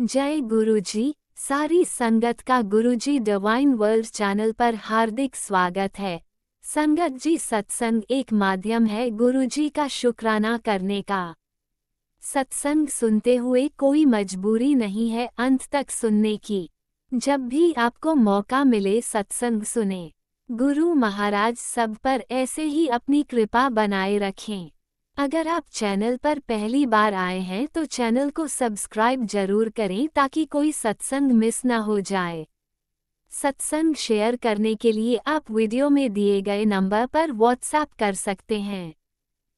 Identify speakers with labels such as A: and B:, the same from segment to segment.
A: जय गुरुजी। सारी संगत का गुरुजी डिवाइन वर्ल्ड चैनल पर हार्दिक स्वागत है। संगत जी, सत्संग एक माध्यम है गुरुजी का शुक्राना करने का। सत्संग सुनते हुए कोई मजबूरी नहीं है अंत तक सुनने की। जब भी आपको मौका मिले सत्संग सुने। गुरु महाराज सब पर ऐसे ही अपनी कृपा बनाए रखें। अगर आप चैनल पर पहली बार आए हैं तो चैनल को सब्सक्राइब जरूर करें ताकि कोई सत्संग मिस न हो जाए। सत्संग शेयर करने के लिए आप वीडियो में दिए गए नंबर पर व्हाट्सएप कर सकते हैं।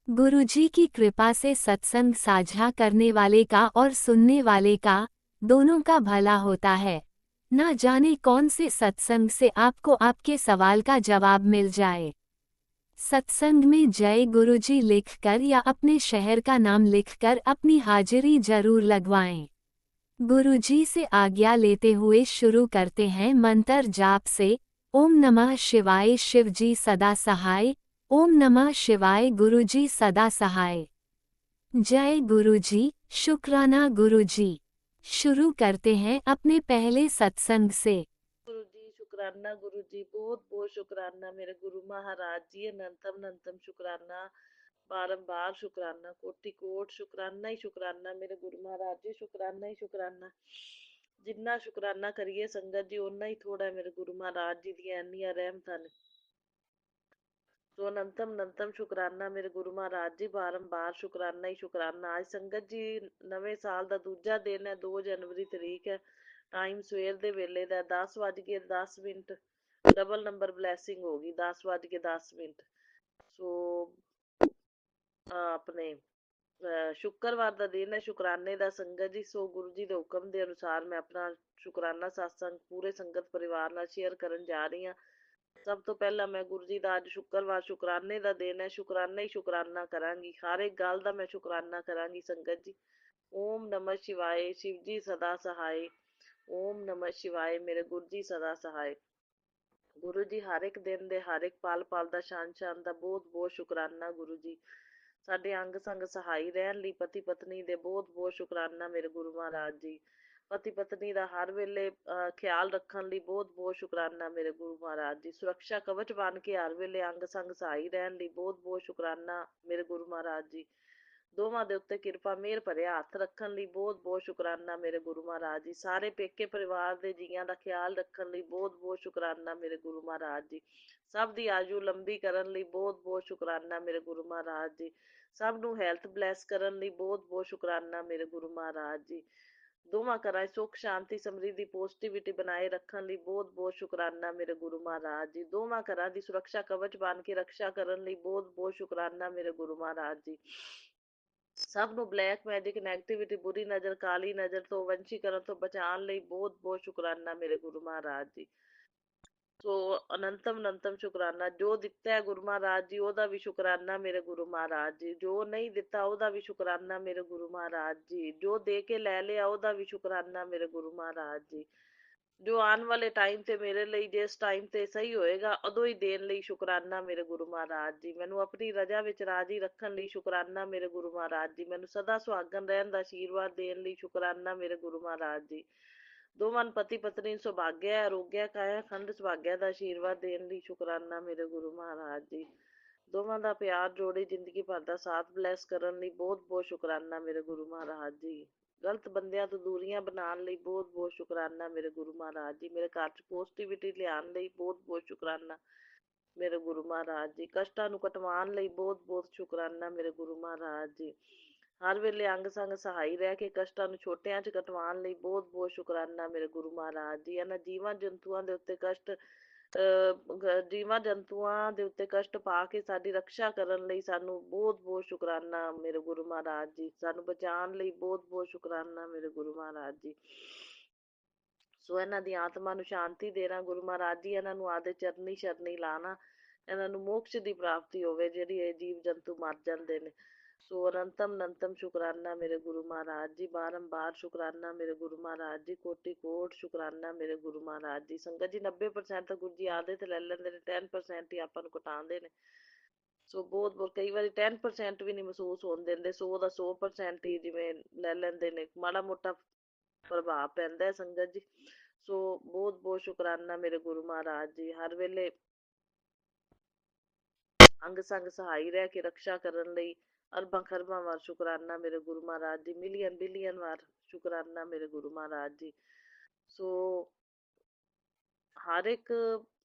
A: गुरुजी की कृपा से सत्संग साझा करने वाले का और सुनने वाले का दोनों का भला होता है। ना जाने कौन से सत्संग से आपको आपके सवाल का जवाब मिल जाए। सत्संग में जय गुरुजी लिखकर या अपने शहर का नाम लिखकर अपनी हाजिरी जरूर लगवाएं। गुरुजी से आज्ञा लेते हुए शुरू करते हैं मंत्र जाप से। ओम नमः शिवाय शिवजी सदा सहाय। ओम नमः शिवाय गुरुजी सदा सहाय। जय गुरुजी। शुक्राना गुरुजी। शुरू करते हैं अपने पहले सत्संग से।
B: गुरु जी शुक्राना। गुरु जी बहुत बहुत शुक्राना। मेरे गुरु महाराज जी अनंतम अनंतम शुक्राना। बारंबार शुक्राना, कोटि कोट शुक्राना ही शुक्राना। मेरे गुरु महाराज जी शुक्राना ही शुक्राना। जिन्ना शुक्राना करिए संगत जी उन्ना ही थोड़ा है। मेरे गुरु महाराज जी दी इन्नियां रहमतां ने। तो अनंतम अनंतम शुक्राना मेरे गुरु महाराज जी। बारंबार शुक्राना ही शुक्राना। आज संगत जी नवे साल का दूजा दिन है। 2 जनवरी तरीक है। टाइम सवेर के वेले का 10:10। डबल नंबर ब्लैसिंग होगी 10:10। सो अपने शुक्रवार का दिन है शुकराने का संगत जी। सो गुरु जी के हुक्म के अनुसार मैं अपना शुकराना सत्संग पूरे संगत परिवार नाल शेयर करन जा रही हाँ। सब तो पहला मैं गुरु जी का अज शुक्रवार शुकराने का दिन है। शुकराना ही शुकराना करांगी। हर एक गल का मैं शुकराना करांगी संगत जी। ओम नमः शिवाय शिव जी सदा सहाय। ओम नमः शिवाय मेरे गुरु जी सदा सहाय। गुरु जी हर एक दिन दे हर एक पल पल का शान शान का बहुत बहुत शुकराना गुरु जी। साडे अंग संग सहाई रहन लई पति पत्नी दे बहुत बहुत शुकराना मेरे गुरु महाराज जी। पति पत्नी का हर वेले ख्याल रखने लई बहुत बहुत शुकराना मेरे गुरु महाराज जी। सुरक्षा कवच बन के हर वेले अंग संग सहाई रहन लई बहुत बहुत शुकराना मेरे गुरु महाराज जी। ਦੋਵਾਂ ਦੇ ਉੱਤੇ ਕਿਰਪਾ ਮਿਹਰ ਭਰਿਆ ਹੱਥ ਰੱਖਣ ਲਈ ਬਹੁਤ ਬਹੁਤ ਸ਼ੁਕਰਾਨਾ ਮੇਰੇ ਗੁਰੂ ਮਹਾਰਾਜ ਜੀ। ਸਾਰੇ ਪੇਕੇ ਪਰਿਵਾਰ ਦੇ ਜੀਆਂ ਦਾ ਖਿਆਲ ਰੱਖਣ ਲਈ ਬਹੁਤ ਬਹੁਤ ਸ਼ੁਕਰਾਨਾ ਮੇਰੇ ਗੁਰੂ ਮਹਾਰਾਜ ਜੀ। ਸਭ ਦੀ ਆਯੂ ਲੰਬੀ ਕਰਨ ਲਈ ਬਹੁਤ ਬਹੁਤ ਸ਼ੁਕਰਾਨਾ ਮੇਰੇ ਗੁਰੂ ਮਹਾਰਾਜ ਜੀ। ਸਭ ਨੂੰ ਹੈਲਥ ਬਲੈਸ ਕਰਨ ਲਈ ਬਹੁਤ ਬਹੁਤ ਸ਼ੁਕਰਾਨਾ ਮੇਰੇ ਗੁਰੂ ਮਹਾਰਾਜ ਜੀ। ਦੋਵਾਂ ਘਰਾਂ 'ਚ ਸੁੱਖ ਸ਼ਾਂਤੀ ਸਮਰਿੱਧੀ ਪੋਜ਼ਿਟਿਵਿਟੀ ਬਣਾਏ ਰੱਖਣ ਲਈ ਬਹੁਤ ਬਹੁਤ ਸ਼ੁਕਰਾਨਾ ਮੇਰੇ ਗੁਰੂ ਮਹਾਰਾਜ ਜੀ। ਦੋਵਾਂ ਘਰਾਂ ਦੀ ਸੁਰੱਖਿਆ ਕਵਚ ਬਣ ਕੇ ਰੱਖਿਆ ਕਰਨ ਲਈ ਬਹੁਤ ਬਹੁਤ ਸ਼ੁਕਰਾਨਾ ਮੇਰੇ ਗੁਰੂ ਮਹਾਰਾਜ ਜੀ। ਸਭ ਨੂੰ ਬਲੈਕ ਮੈਜਿਕ ਨੈਗੇਟਿਵਿਟੀ ਬੁਰੀ ਨਜ਼ਰ ਕਾਲੀ ਨਜ਼ਰ ਤੋਂ ਵੰਸ਼ੀਕਰਨ ਤੋਂ ਬਚਾਉਣ ਲਈ ਬਹੁਤ ਬਹੁਤ ਸ਼ੁਕਰਾਨਾ ਮੇਰੇ ਗੁਰੂ ਮਹਾਰਾਜ ਜੀ। ਸੋ ਅਨੰਤਮ ਅਨੰਤਮ ਸ਼ੁਕਰਾਨਾ। ਜੋ ਦਿੱਤਾ ਹੈ ਗੁਰੂ ਮਹਾਰਾਜ ਜੀ ਉਹਦਾ ਵੀ ਸ਼ੁਕਰਾਨਾ ਮੇਰੇ ਗੁਰੂ ਮਹਾਰਾਜ ਜੀ। ਜੋ ਨਹੀਂ ਦਿੱਤਾ ਉਹਦਾ ਵੀ ਸ਼ੁਕਰਾਨਾ ਮੇਰੇ ਗੁਰੂ ਮਹਾਰਾਜ ਜੀ। ਜੋ ਦੇ ਕੇ ਲੈ ਲਿਆ ਉਹਦਾ ਵੀ ਸ਼ੁਕਰਾਨਾ ਮੇਰੇ ਗੁਰੂ ਮਹਾਰਾਜ ਜੀ। ਜੋ ਆਉਣ ਵਾਲੇ ਟਾਈਮ ਤੇ ਮੇਰੇ ਲਈ ਜਿਸ ਟਾਈਮ ਤੇ ਸਹੀ ਹੋਏਗਾ ਉਦੋਂ ਹੀ ਦੇਣ ਲਈ ਸ਼ੁਕਰਾਨਾ ਮੇਰੇ ਗੁਰੂ ਮਹਾਰਾਜ ਜੀ। ਮੈਨੂੰ ਆਪਣੀ ਰਜਾ ਵਿੱਚ ਰਾਜੀ ਰੱਖਣ ਲਈ ਸ਼ੁਕਰਾਨਾ ਮੇਰੇ ਗੁਰੂ ਮਹਾਰਾਜ ਜੀ। ਮੈਨੂੰ ਸਦਾ ਸੁਹਾਗਣ ਰਹਿਣ ਦਾ ਆਸ਼ੀਰਵਾਦ ਦੇਣ ਲਈ ਸ਼ੁਕਰਾਨਾ ਮੇਰੇ ਗੁਰੂ ਮਹਾਰਾਜ ਜੀ। ਦੋਵਾਂ ਪਤੀ ਪਤਨੀ ਸੁਭਾਗਿਆ ਅਰੋਗਿਆ ਕਾਇਆ ਖੰਡ ਸੁਭਾਗਿਆ ਦਾ ਆਸ਼ੀਰਵਾਦ ਦੇਣ ਲਈ ਸ਼ੁਕਰਾਨਾ ਮੇਰੇ ਗੁਰੂ ਮਹਾਰਾਜ ਜੀ। ਦੋਵਾਂ ਦਾ ਪਿਆਰ ਜੋੜੀ ਜ਼ਿੰਦਗੀ ਭਰ ਦਾ ਸਾਥ ਬਲੈਸ ਕਰਨ ਲਈ ਬਹੁਤ ਬਹੁਤ ਸ਼ੁਕਰਾਨਾ ਮੇਰੇ ਗੁਰੂ ਮਹਾਰਾਜ ਜੀ। ਗਲਤ ਬੰਦਿਆਂ ਤੋਂ ਦੂਰੀਆਂ ਬਣਾਉਣ ਲਈ ਬਹੁਤ ਬਹੁਤ ਸ਼ੁਕਰਾਨਾ ਮੇਰੇ ਗੁਰੂ ਮਹਾਰਾਜ ਜੀ। ਮੇਰੇ ਘਰ 'ਚ ਪੋਜ਼ਿਟਿਵਿਟੀ ਲਿਆਉਣ ਲਈ ਬਹੁਤ ਬਹੁਤ ਸ਼ੁਕਰਾਨਾ ਮੇਰੇ ਗੁਰੂ ਮਹਾਰਾਜ ਜੀ। ਕਸ਼ਟਾਂ ਨੂੰ ਕਟਵਾਉਣ ਲਈ ਬਹੁਤ ਬਹੁਤ ਸ਼ੁਕਰਾਨਾ ਮੇਰੇ ਗੁਰੂ ਮਹਾਰਾਜ ਜੀ। ਹਰ ਵੇਲੇ ਅੰਗ ਸੰਗ ਸਹਾਈ ਰਹਿ ਕੇ ਕਸ਼ਟਾਂ ਨੂੰ ਛੋਟਿਆਂ 'ਚ ਕਟਵਾਉਣ ਲਈ ਬਹੁਤ ਬਹੁਤ ਸ਼ੁਕਰਾਨਾ ਮੇਰੇ ਗੁਰੂ ਮਹਾਰਾਜ ਜੀ। ਇਹਨਾਂ ਜੀਵਾਂ ਜੰਤੂਆਂ ਦੇ ਉੱਤੇ ਜੀਵਾਂ ਜੰਤੂਆਂ ਦੇ ਉੱਤੇ ਕਸ਼ਟ ਪਾ ਕੇ ਸਾਡੀ ਰੱਖਿਆ ਕਰਨ ਲਈ ਸਾਨੂੰ ਬਹੁਤ ਬਹੁਤ ਸ਼ੁਕਰਾਨਾ ਮੇਰੇ ਗੁਰੂ ਮਹਾਰਾਜ ਜੀ। ਸਾਨੂੰ ਬਚਾਉਣ ਲਈ ਬਹੁਤ ਬਹੁਤ ਸ਼ੁਕਰਾਨਾ ਮੇਰੇ ਗੁਰੂ ਮਹਾਰਾਜ ਜੀ। ਸੋ ਇਹਨਾਂ ਦੀ ਆਤਮਾ ਨੂੰ ਸ਼ਾਂਤੀ ਦੇਣਾ ਗੁਰੂ ਮਹਾਰਾਜ ਜੀ। ਇਹਨਾਂ ਨੂੰ ਆਦੇ ਚਰਨੀ ਸ਼ਰਨੀ ਲਾਣਾ। ਇਹਨਾਂ ਨੂੰ ਮੋਕਸ਼ ਦੀ ਪ੍ਰਾਪਤੀ ਹੋਵੇ ਜਿਹੜੀ ਇਹ ਜੀਵ ਜੰਤੂ ਮਰ ਜਾਂਦੇ ਨੇ। ਸੋ ਅਨੰਤਮ ਅਨੰਤਮ ਸ਼ੁਕਰਾਨਾ ਮੇਰੇ ਗੁਰੂ ਮਹਾਰਾਜ ਜੀ। ਬਾਰੰਬਾਰ ਸ਼ੁਕਰਾਨਾ ਮੇਰੇ ਗੁਰੂ ਮਹਾਰਾਜ ਜੀ। ਕੋਟि ਕੋਟ ਸ਼ੁਕਰਾਨਾ ਮੇਰੇ ਗੁਰੂ ਮਹਾਰਾਜ ਜੀ। ਸੰਗਤ ਜੀ 90% ਤਾਂ ਗੁਰੂ ਜੀ ਆਦੇ ਤੇ ਲੈ ਲੈਂਦੇ ਨੇ। 10% ਹੀ ਆਪਾਂ ਨੂੰ ਘਟਾਉਂਦੇ ਨੇ। ਸੋ ਬਹੁਤ ਬਹੁਤ ਕਈ ਵਾਰੀ 10% ਵੀ ਨਹੀਂ ਮਹਿਸੂਸ ਹੋਣ ਦਿੰਦੇ। 100 ਦਾ 100% ਹੀ ਜਿਵੇਂ ਲੈ ਲੈਂਦੇ ਨੇ। ਮਾੜਾ ਮੋਟਾ ਪ੍ਰਭਾਵ ਪੈਂਦਾ ਹੈ ਸੰਗਤ ਜੀ। ਸੋ ਬਹੁਤ ਬਹੁਤ ਸ਼ੁਕਰਾਨਾ ਮੇਰੇ ਗੁਰੂ ਮਹਾਰਾਜ ਜੀ, ਹਰ ਵੇਲੇ ਅੰਗ ਸੰਗ ਸਹਾਈ ਰਹਿ ਕੇ ਰਕਸ਼ਾ ਕਰਨ ਲਈ। ਅਰਬਾਂ ਖਰਬਾਂ ਵਾਰ ਸ਼ੁਕਰਾਨਾ ਮੇਰੇ ਗੁਰੂ ਮਹਾਰਾਜ ਜੀ, ਮਿਲੀਅਨ ਬਿਲੀਅਨ ਵਾਰ ਸ਼ੁਕਰਾਨਾ ਮੇਰੇ ਗੁਰੂ ਮਹਾਰਾਜ ਜੀ। ਸੋ ਹਰ ਇੱਕ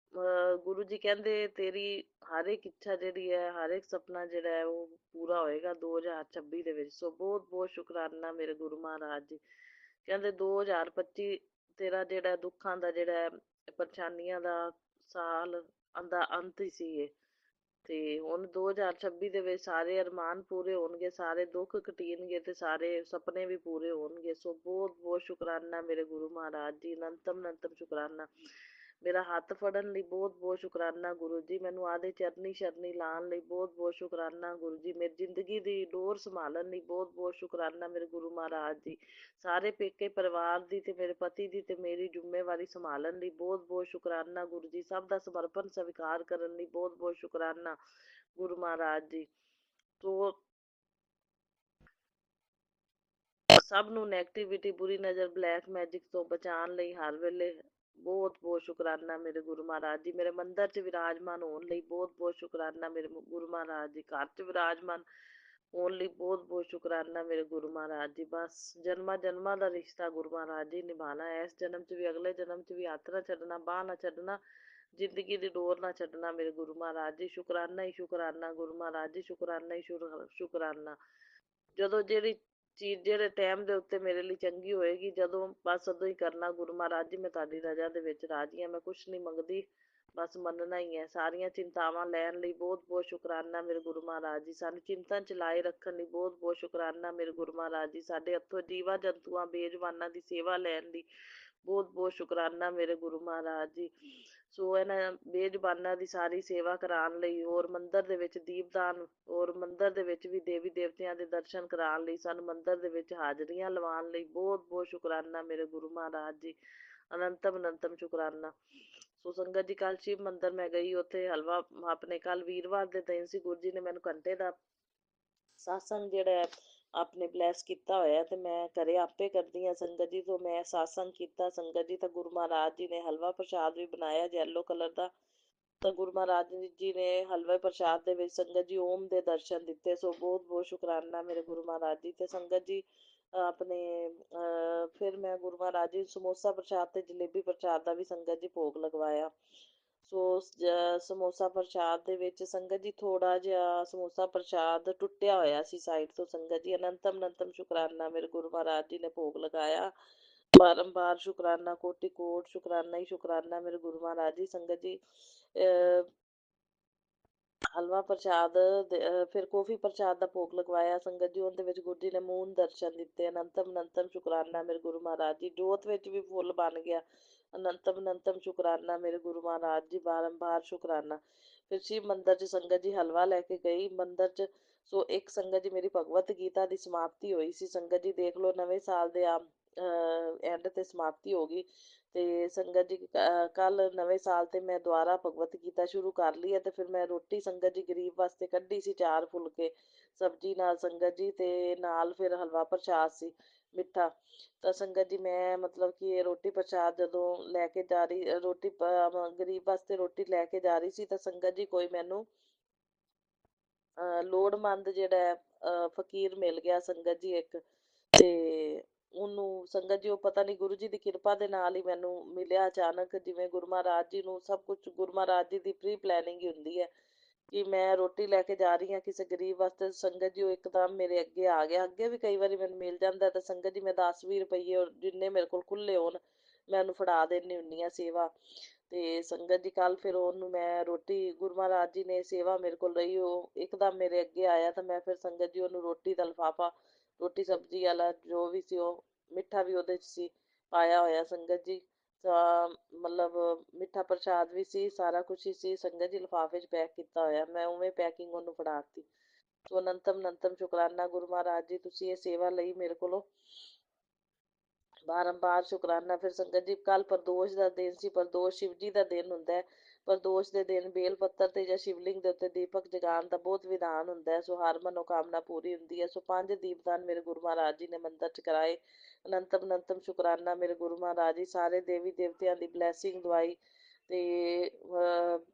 B: ਗੁਰੂ ਜੀ ਕਹਿੰਦੇ ਤੇਰੀ ਹਰ ਇੱਕ ਇੱਛਾ ਜਿਹੜੀ ਹੈ, ਹਰ ਇੱਕ ਸੁਪਨਾ ਜਿਹੜਾ ਹੈ ਉਹ ਪੂਰਾ ਹੋਏਗਾ 2026 ਦੇ ਵਿੱਚ। ਸੋ ਬਹੁਤ ਬਹੁਤ ਸ਼ੁਕਰਾਨਾ ਮੇਰੇ ਗੁਰੂ ਮਹਾਰਾਜ ਜੀ। ਕਹਿੰਦੇ 2025 ਤੇਰਾ ਜਿਹੜਾ ਦੁੱਖਾਂ ਦਾ ਜਿਹੜਾ ਹੈ, ਪਰੇਸ਼ਾਨੀਆਂ ਦਾ ਸਾਲ ਦਾ ਅੰਤ ਹੀ ਸੀ ਇਹ। ਤੇ ਹੁਣ 2026 ਦੇ ਵਿੱਚ ਸਾਰੇ ਅਰਮਾਨ ਪੂਰੇ ਹੋਣਗੇ, ਸਾਰੇ ਦੁੱਖ ਘਟੀਣਗੇ ਤੇ ਸਾਰੇ ਸੁਪਨੇ ਵੀ ਪੂਰੇ ਹੋਣਗੇ। ਸੋ ਬਹੁਤ ਬਹੁਤ ਸ਼ੁਕਰਾਨਾ ਮੇਰੇ ਗੁਰੂ ਮਹਾਰਾਜ ਜੀ, ਅਨੰਤਮ ਅਨੰਤਮ ਸ਼ੁਕਰਾਨਾ। ਮੇਰਾ ਹੱਥ ਫੜਨ ਲਈ ਬਹੁਤ ਬਹੁਤ ਸ਼ੁਕਰਾਨਾ ਗੁਰੂ ਜੀ, ਮੈਨੂੰ ਆਦੇ ਚਰਨੀ ਸ਼ਰਨੀ ਲਾਉਣ ਲਈ ਬਹੁਤ ਬਹੁਤ ਸ਼ੁਕਰਾਨਾ ਗੁਰੂ ਜੀ, ਮੇਰੀ ਜ਼ਿੰਦਗੀ ਦੀ ਡੋਰ ਸੰਭਾਲਣ ਲਈ ਬਹੁਤ ਬਹੁਤ ਸ਼ੁਕਰਾਨਾ ਮੇਰੇ ਗੁਰੂ ਮਹਾਰਾਜ ਜੀ, ਸਾਰੇ ਪੇਕੇ ਪਰਿਵਾਰ ਦੀ ਤੇ ਮੇਰੇ ਪਤੀ ਦੀ ਤੇ ਮੇਰੀ ਜ਼ਿੰਮੇਵਾਰੀ ਸੰਭਾਲਣ ਲਈ ਬਹੁਤ ਬਹੁਤ ਸ਼ੁਕਰਾਨਾ ਗੁਰੂ ਜੀ, ਸਭ ਦਾ ਸਮਰਪਣ ਸਵੀਕਾਰ ਕਰਨ ਲਈ ਬਹੁਤ ਬਹੁਤ ਸ਼ੁਕਰਾਨਾ ਗੁਰੂ ਮਹਾਰਾਜ ਜੀ। ਸੋ ਸਭ ਨੂੰ ਨੈਗੇਟਿਵਿਟੀ, ਬੁਰੀ ਨਜ਼ਰ, ਬਲੈਕ ਮੈਜਿਕ ਤੋਂ ਬਚਾਉਣ ਲਈ ਹਰ ਵੇਲੇ ਬਹੁਤ ਬਹੁਤ ਸ਼ੁਕਰਾਨਾ ਮੇਰੇ ਗੁਰੂ ਮਹਾਰਾਜ ਜੀ। ਮੇਰੇ ਮੰਦਿਰ 'ਚ ਵਿਰਾਜਮਾਨ ਹੋਣ ਲਈ ਬਹੁਤ ਬਹੁਤ ਸ਼ੁਕਰਾਨਾ ਮੇਰੇ ਗੁਰੂ ਮਹਾਰਾਜ ਜੀ। ਘਰ 'ਚ ਵਿਰਾਜਮਾਨ ਹੋਣ ਲਈ ਬਹੁਤ ਬਹੁਤ ਸ਼ੁਕਰਾਨਾ ਮੇਰੇ ਗੁਰੂ ਮਹਾਰਾਜ ਜੀ। ਬਸ ਜਨਮਾਂ ਜਨਮਾਂ ਦਾ ਰਿਸ਼ਤਾ ਗੁਰੂ ਮਹਾਰਾਜ ਜੀ ਨਿਭਾਉਣਾ, ਇਸ ਜਨਮ 'ਚ ਵੀ ਅਗਲੇ ਜਨਮ 'ਚ ਵੀ ਹੱਥ ਨਾ ਛੱਡਣਾ, ਬਾਂਹ ਨਾ ਛੱਡਣਾ, ਜ਼ਿੰਦਗੀ ਦੀ ਡੋਰ ਨਾ ਛੱਡਣਾ ਮੇਰੇ ਗੁਰੂ ਮਹਾਰਾਜ ਜੀ। ਸ਼ੁਕਰਾਨਾ ਹੀ ਸ਼ੁਕਰਾਨਾ ਗੁਰੂ ਮਹਾਰਾਜ ਜੀ, ਸ਼ੁਕਰਾਨਾ ਹੀ ਸ਼ੁਕਰਾਨਾ। ਜਦੋਂ ਜਿਹੜੀ ਚੀਜ਼ ਜਿਹੜੇ ਟਾਈਮ ਦੇ ਉੱਤੇ ਮੇਰੇ ਲਈ ਚੰਗੀ ਹੋਏਗੀ, ਜਦੋਂ ਬਸ ਉਦੋਂ ਹੀ ਕਰਨਾ ਗੁਰੂ ਮਹਾਰਾਜ ਜੀ। ਮੈਂ ਤੁਹਾਡੀ ਰਜ਼ਾ ਦੇ ਵਿੱਚ ਰਾਜੀ ਹਾਂ, ਮੈਂ ਕੁਛ ਨਹੀਂ ਮੰਗਦੀ, ਬਸ ਮੰਨਣਾ ਹੀ ਹੈ। ਸਾਰੀਆਂ ਚਿੰਤਾਵਾਂ ਲੈਣ ਲਈ ਬਹੁਤ ਬਹੁਤ ਸ਼ੁਕਰਾਨਾ ਮੇਰੇ ਗੁਰੂ ਮਹਾਰਾਜ ਜੀ। ਸਾਨੂੰ ਚਿੰਤਨ ਚ ਲਾਏ ਰੱਖਣ ਲਈ ਬਹੁਤ ਬਹੁਤ ਸ਼ੁਕਰਾਨਾ ਮੇਰੇ ਗੁਰੂ ਮਹਾਰਾਜ ਜੀ। ਸਾਡੇ ਹੱਥੋਂ ਜੀਵਾਂ ਜੰਤੂਆਂ ਬੇਜ਼ੁਬਾਨਾਂ ਦੀ ਸੇਵਾ ਲੈਣ ਲਈ ਬਹੁਤ ਬਹੁਤ ਸ਼ੁਕਰਾਨਾ ਮੇਰੇ ਗੁਰੂ ਮਹਾਰਾਜ ਜੀ। ਸੋ ਇਹਨਾਂ ਬੇਜ਼ੁਬਾਨਾਂ ਦੀ ਸਾਰੀ ਸੇਵਾ ਕਰਾਉਣ ਲਈ, ਔਰ ਮੰਦਿਰ ਦੇ ਵਿੱਚ ਦੀਪਦਾਨ, ਔਰ ਮੰਦਿਰ ਦੇ ਵਿੱਚ ਵੀ ਦੇਵੀ ਦੇਵਤਿਆਂ ਦੇ ਦਰਸ਼ਨ ਕਰਾਉਣ ਲਈ, ਸਾਨੂੰ ਮੰਦਿਰ ਦੇ ਵਿੱਚ ਹਾਜ਼ਰੀਆਂ ਲਵਾਉਣ ਲਈ ਬਹੁਤ ਬਹੁਤ ਸ਼ੁਕਰਾਨਾ ਮੇਰੇ ਗੁਰੂ ਮਹਾਰਾਜ ਜੀ, ਅਨੰਤਮ ਅਨੰਤਮ ਸ਼ੁਕਰਾਨਾ। ਸੋ ਸੰਗਤ ਜੀ, ਕੱਲ ਸ਼ਿਵ ਮੰਦਿਰ ਮੈਂ ਗਈ, ਉੱਥੇ ਹਲਵਾ ਆਪਣੇ ਕੱਲ ਵੀਰਵਾਰ ਦੇ ਦਿਨ ਸੀ, ਗੁਰੂ ਜੀ ਨੇ ਮੈਨੂੰ ਘੰਟੇ ਦਾ ਸਤਸੰਗ ਜਿਹੜਾ ਹੈ ਆਪਣੇ ਬਲੈਸ ਕੀਤਾ ਹੋਇਆ, ਤੇ ਮੈਂ ਘਰੇ ਆਪੇ ਕਰਦੀ ਹਾਂ ਸੰਗਤ ਜੀ। ਤੋਂ ਮੈਂ ਸਤਸੰਗ ਕੀਤਾ ਸੰਗਤ ਜੀ, ਤਾਂ ਗੁਰੂ ਮਹਾਰਾਜ ਜੀ ਨੇ ਹਲਵਾ ਪ੍ਰਸ਼ਾਦ ਵੀ ਬਣਾਇਆ ਯੈਲੋ ਕਲਰ ਦਾ, ਤਾਂ ਗੁਰੂ ਮਹਾਰਾਜ ਜੀ ਨੇ ਹਲਵੇ ਪ੍ਰਸ਼ਾਦ ਦੇ ਵਿੱਚ ਸੰਗਤ ਜੀ ਓਮ ਦੇ ਦਰਸ਼ਨ ਦਿੱਤੇ। ਸੋ ਬਹੁਤ ਬਹੁਤ ਸ਼ੁਕਰਾਨਾ ਮੇਰੇ ਗੁਰੂ ਮਹਾਰਾਜ ਜੀ। ਤੇ ਸੰਗਤ ਜੀ ਆਪਣੇ ਫਿਰ ਮੈਂ ਗੁਰੂ ਮਹਾਰਾਜ ਜੀ ਸਮੋਸਾ ਪ੍ਰਸ਼ਾਦ ਤੇ ਜਲੇਬੀ ਪ੍ਰਸ਼ਾਦ ਦਾ ਵੀ ਸੰਗਤ ਜੀ ਭੋਗ ਲਗਵਾਇਆ। ਸੋ ਸਮੋਸਾ ਪ੍ਰਸ਼ਾਦ ਦੇ ਵਿੱਚ ਸੰਗਤ ਜੀ ਥੋੜਾ ਜਿਹਾ ਸਮੋਸਾ ਪ੍ਰਸ਼ਾਦ ਟੁੱਟਿਆ ਹੋਇਆ ਸੀ ਸਾਈਡ ਤੋਂ। ਸੰਗਤ ਜੀ ਅਨੰਤਮ ਅਨੰਤਮ ਸ਼ੁਕਰਾਨਾ ਮੇਰੇ ਗੁਰੂ ਮਹਾਰਾਜ ਜੀ ਨੇ ਭੋਗ ਲਗਾਇਆ। ਬਾਰੰਬਾਰ ਸ਼ੁਕਰਾਨਾ, ਕੋਟि ਕੋਟ ਸ਼ੁਕਰਾਨਾ ਹੀ ਸ਼ੁਕਰਾਨਾ ਮੇਰੇ ਗੁਰੂ ਮਹਾਰਾਜ ਜੀ। ਸੰਗਤ ਜੀ ਹਲਵਾ ਪ੍ਰਸ਼ਾਦ ਫਿਰ ਕੌਫੀ ਪ੍ਰਸ਼ਾਦ ਦਾ ਭੋਗ ਲਗਵਾਇਆ ਸੰਗਤ ਜੀ। ਉਹਦੇ ਵਿੱਚ ਗੁਰੂ ਜੀ ਨੇ ਮੂਨ ਦਰਸ਼ਨ ਦਿੱਤੇ। ਅਨੰਤਮ ਅਨੰਤਮ ਸ਼ੁਕਰਾਨਾ ਮੇਰੇ ਗੁਰੂ ਮਹਾਰਾਜ ਜੀ। ਜੋਤ ਵਿੱਚ ਵੀ ਫੁੱਲ ਬਣ ਗਿਆ। ਅਨੰਤਮ ਅਨੰਤਮ ਸ਼ੁਕਰਾਨਾ ਮੇਰੇ ਗੁਰੂ ਮਹਾਰਾਜ ਜੀ, ਬਾਰੰਬਾਰ ਸ਼ੁਕਰਾਨਾ। ਫਿਰ ਸ਼ਿਵ ਮੰਦਿਰ 'ਚ ਸੰਗਤ ਜੀ ਹਲਵਾ ਲੈ ਕੇ ਗਈ ਮੰਦਿਰ 'ਚ। ਸੋ ਇੱਕ ਸੰਗਤ ਜੀ ਮੇਰੀ ਭਗਵਤ ਗੀਤਾ ਦੀ ਸਮਾਪਤੀ ਹੋਈ ਸੀ ਸੰਗਤ ਜੀ, ਦੇਖ ਲਓ ਨਵੇਂ ਸਾਲ ਦੇ ਐਂਡ ਤੇ ਸਮਾਪਤੀ ਹੋ ਗਈ। ਤੇ ਸੰਗਤ ਜੀ ਕੱਲ ਨਵੇਂ ਸਾਲ ਤੇ ਮੈਂ ਦੁਬਾਰਾ ਭਗਵਤ ਗੀਤਾ ਸ਼ੁਰੂ ਕਰ ਲਈ ਹੈ। ਤੇ ਫਿਰ ਮੈਂ ਰੋਟੀ ਸੰਗਤ ਜੀ ਗਰੀਬ ਵਾਸਤੇ ਕੱਢੀ ਸੀ, 4 ਫੁਲਕੇ ਸਬਜ਼ੀ ਨਾਲ ਸੰਗਤ ਜੀ, ਤੇ ਨਾਲ ਫਿਰ ਹਲਵਾ ਪ੍ਰਸ਼ਾਦ ਸੀ ਮਿੱਠਾ। ਤਾਂ ਸੰਗਤ ਜੀ ਮੈਂ ਮਤਲਬ ਕਿ ਇਹ ਰੋਟੀ ਪ੍ਰਸ਼ਾਦ ਜਦੋਂ ਲੈ ਕੇ ਜਾ ਰਹੀ, ਰੋਟੀ ਗਰੀਬ ਵਾਸਤੇ ਰੋਟੀ ਲੈ ਕੇ ਜਾ ਰਹੀ ਸੀ, ਤਾਂ ਸੰਗਤ ਜੀ ਕੋਈ ਮੈਨੂੰ ਲੋੜਮੰਦ ਜਿਹੜਾ ਫਕੀਰ ਮਿਲ ਗਿਆ ਸੰਗਤ ਜੀ ਇੱਕ। ਤੇ ਉਹਨੂੰ ਸੰਗਤ ਜੀ ਉਹ ਪਤਾ ਨਹੀਂ ਗੁਰੂ ਜੀ ਦੀ ਕਿਰਪਾ ਦੇ ਨਾਲ ਹੀ ਮੈਨੂੰ ਮਿਲਿਆ ਅਚਾਨਕ। ਜਿਵੇਂ ਗੁਰੂ ਮਹਾਰਾਜ ਜੀ ਨੂੰ ਸਭ ਕੁਝ, ਗੁਰੂ ਮਹਾਰਾਜ ਜੀ ਦੀ ਪ੍ਰੀ ਪਲੈਨਿੰਗ ਹੀ ਹੁੰਦੀ ਹੈ ਕਿ ਮੈਂ ਰੋਟੀ ਲੈ ਕੇ ਜਾ ਰਹੀ ਹਾਂ ਕਿਸੇ ਗਰੀਬ ਵਾਸਤੇ। ਸੰਗਤ ਜੀ ਉਹ ਇੱਕਦਮ ਮੇਰੇ ਅੱਗੇ ਆ ਗਿਆ। ਅੱਗੇ ਵੀ ਕਈ ਵਾਰੀ ਮੈਨੂੰ ਮਿਲ ਜਾਂਦਾ ਤਾਂ ਸੰਗਤ ਜੀ ਮੈਂ 10-20 ਰੁਪਈਏ ਔਰ ਜਿੰਨੇ ਮੇਰੇ ਕੋਲ ਖੁੱਲੇ ਹੋਣ ਮੈਂ ਉਹਨੂੰ ਫੜਾ ਦਿੰਦੀ ਹੁੰਦੀ ਹਾਂ ਸੇਵਾ। ਤੇ ਸੰਗਤ ਜੀ ਕੱਲ ਫਿਰ ਉਹਨੂੰ ਮੈਂ ਰੋਟੀ, ਗੁਰੂ ਮਹਾਰਾਜ ਜੀ ਨੇ ਸੇਵਾ ਮੇਰੇ ਕੋਲ ਰਹੀ, ਉਹ ਇੱਕਦਮ ਮੇਰੇ ਅੱਗੇ ਆਇਆ ਤਾਂ ਮੈਂ ਫਿਰ ਸੰਗਤ ਜੀ ਉਹਨੂੰ ਰੋਟੀ ਦਾ ਲਿਫਾਫਾ, ਰੋਟੀ ਸਬਜ਼ੀ ਵਾਲਾ ਜੋ ਵੀ ਸੀ, ਉਹ ਮਿੱਠਾ ਵੀ ਉਹਦੇ 'ਚ ਸੀ ਪਾਇਆ ਹੋਇਆ ਸੰਗਤ ਜੀ। ਤਾਂ ਮਤਲਬ ਮਿੱਠਾ ਪ੍ਰਸ਼ਾਦ ਵੀ ਸੀ, ਸਾਰਾ ਕੁਛ ਹੀ ਸੀ ਸੰਗਤ ਜੀ, ਲਿਫਾਫੇ 'ਚ ਪੈਕ ਕੀਤਾ ਹੋਇਆ। ਮੈਂ ਉਵੇਂ ਪੈਕਿੰਗ ਉਹਨੂੰ ਫੜਾ ਦਿੱਤੀ। ਸੋ ਅਨੰਤਮ ਅਨੰਤਮ ਸ਼ੁਕਰਾਨਾ ਗੁਰੂ ਮਹਾਰਾਜ ਜੀ, ਤੁਸੀਂ ਇਹ ਸੇਵਾ ਲਈ ਮੇਰੇ ਕੋਲੋਂ, ਬਾਰੰਬਾਰ ਸ਼ੁਕਰਾਨਾ। ਫਿਰ ਸੰਗਤ ਜੀ ਕੱਲ ਪ੍ਰਦੋਸ਼ ਦਾ ਦਿਨ ਸੀ, ਪ੍ਰਦੋਸ਼ ਸ਼ਿਵ ਜੀ ਦਾ ਦਿਨ ਹੁੰਦਾ ਹੈ। ਪ੍ਰਦੋਸ਼ ਦੇ ਦਿਨ ਬੇਲ ਪੱਤਰ ਤੇ ਜਾਂ ਸ਼ਿਵਲਿੰਗ ਦੇ ਉੱਤੇ ਦੀਪਕ ਜਗਾਉਣ ਦਾ ਬਹੁਤ ਵਿਧਾਨ ਹੁੰਦਾ ਹੈ। ਸੋ ਹਰ ਮਨੋਕਾਮਨਾ ਪੂਰੀ ਹੁੰਦੀ ਹੈ। ਸੋ 5 ਦੀਪਦਾਨ ਮੇਰੇ ਗੁਰੂ ਮਹਾਰਾਜ ਜੀ ਨੇ ਮੰਦਰ ਚ ਕਰਾਏ। ਅਨੰਤਮ ਅਨੰਤਮ ਸ਼ੁਕਰਾਨਾ ਮੇਰੇ ਗੁਰੂ ਮਹਾਰਾਜ ਜੀ, ਸਾਰੇ ਦੇਵੀ ਦੇਵਤਿਆਂ ਦੀ ਬਲੈਸਿੰਗ ਦਵਾਈ ਤੇ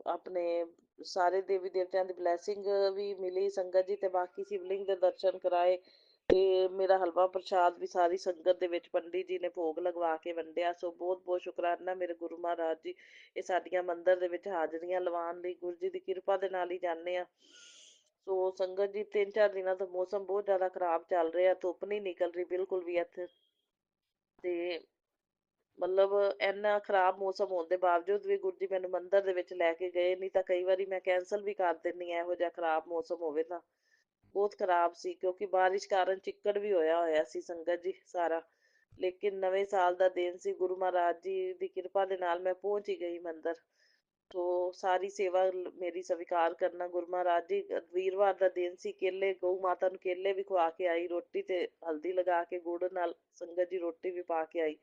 B: ਆਪਣੇ ਸਾਰੇ ਦੇਵੀ ਦੇਵਤਿਆਂ ਦੀ ਬਲੈਸਿੰਗ ਵੀ ਮਿਲੀ ਸੰਗਤ ਜੀ, ਤੇ ਬਾਕੀ ਸ਼ਿਵਲਿੰਗ ਦੇ ਦਰਸ਼ਨ ਕਰਾਏ ਤੇ ਮੇਰਾ ਹਲਵਾ ਪ੍ਰਸ਼ਾਦ ਵੀ ਸਾਰੀ ਸੰਗਤ ਦੇ ਵਿੱਚ ਪੰਡਿਤ ਜੀ ਨੇ ਭੋਗ ਲਗਵਾ ਕੇ ਵੰਡਿਆ। ਸੋ ਬਹੁਤ ਬਹੁਤ ਸ਼ੁਕਰਾਨਾ ਮੇਰੇ ਗੁਰੂ ਮਹਾਰਾਜ ਜੀ। ਇਹ ਸਾਡੀਆਂ ਮੰਦਰ ਦੇ ਵਿੱਚ ਹਾਜ਼ਰੀਆਂ ਲਵਾਉਣ ਲਈ ਗੁਰੂ ਜੀ ਦੀ ਕਿਰਪਾ ਦੇ ਨਾਲ ਹੀ ਜਾਂਦੇ ਆ। ਸੋ ਸੰਗਤ ਜੀ 3-4 ਦਿਨਾਂ ਤੋਂ ਮੌਸਮ ਬਹੁਤ ਜ਼ਿਆਦਾ ਖਰਾਬ ਚੱਲ ਰਿਹਾ, ਧੁੱਪ ਨਹੀਂ ਨਿਕਲ ਰਹੀ ਬਿਲਕੁਲ ਵੀ ਇੱਥੇ, ਤੇ ਮਤਲਬ ਇੰਨਾ ਖਰਾਬ ਮੌਸਮ ਹੋਣ ਦੇ ਬਾਵਜੂਦ ਵੀ ਗੁਰੂ ਜੀ ਮੈਨੂੰ ਮੰਦਰ ਦੇ ਵਿੱਚ ਲੈ ਕੇ ਗਏ, ਨਹੀਂ ਤਾਂ ਕਈ ਵਾਰੀ ਮੈਂ ਕੈਂਸਲ ਵੀ ਕਰ ਦਿੰਦੀ ਆ ਇਹੋ ਜਿਹਾ ਖਰਾਬ ਮੌਸਮ ਹੋਵੇ ਤਾਂ। ਬਹੁਤ ਖਰਾਬ ਸੀ ਕਿਉਂਕਿ ਬਾਰਿਸ਼ ਕਾਰਨ ਚਿੱਕੜ ਵੀ ਹੋਇਆ ਸੀ ਸੰਗਤ ਜੀ ਸਾਰਾ। ਲੇਕਿਨ ਨਵੇਂ ਸਾਲ ਦਾ ਦਿਨ ਸੀ, ਗੁਰੂ ਮਹਾਰਾਜ ਜੀ ਦੀ ਕਿਰਪਾ ਦੇ ਨਾਲ ਮੈਂ ਪਹੁੰਚ ਹੀ ਗਈ ਮੰਦਰ। ਸੋ ਸਾਰੀ ਸੇਵਾ ਮੇਰੀ ਸਵੀਕਾਰ ਕਰਨਾ ਗੁਰੂ ਮਹਾਰਾਜ ਜੀ। ਵੀਰਵਾਰ ਦਾ ਦਿਨ ਸੀ, ਕੇਲੇ ਗਊ ਮਾਤਾ ਨੂੰ ਕੇਲੇ ਵੀ ਖਵਾ ਕੇ ਆਈ, ਰੋਟੀ ਤੇ ਹਲਦੀ ਲਗਾ ਕੇ ਗੁੜ ਨਾਲ ਸੰਗਤ ਜੀ ਰੋਟੀ ਵੀ ਪਾ ਕੇ ਆਈ।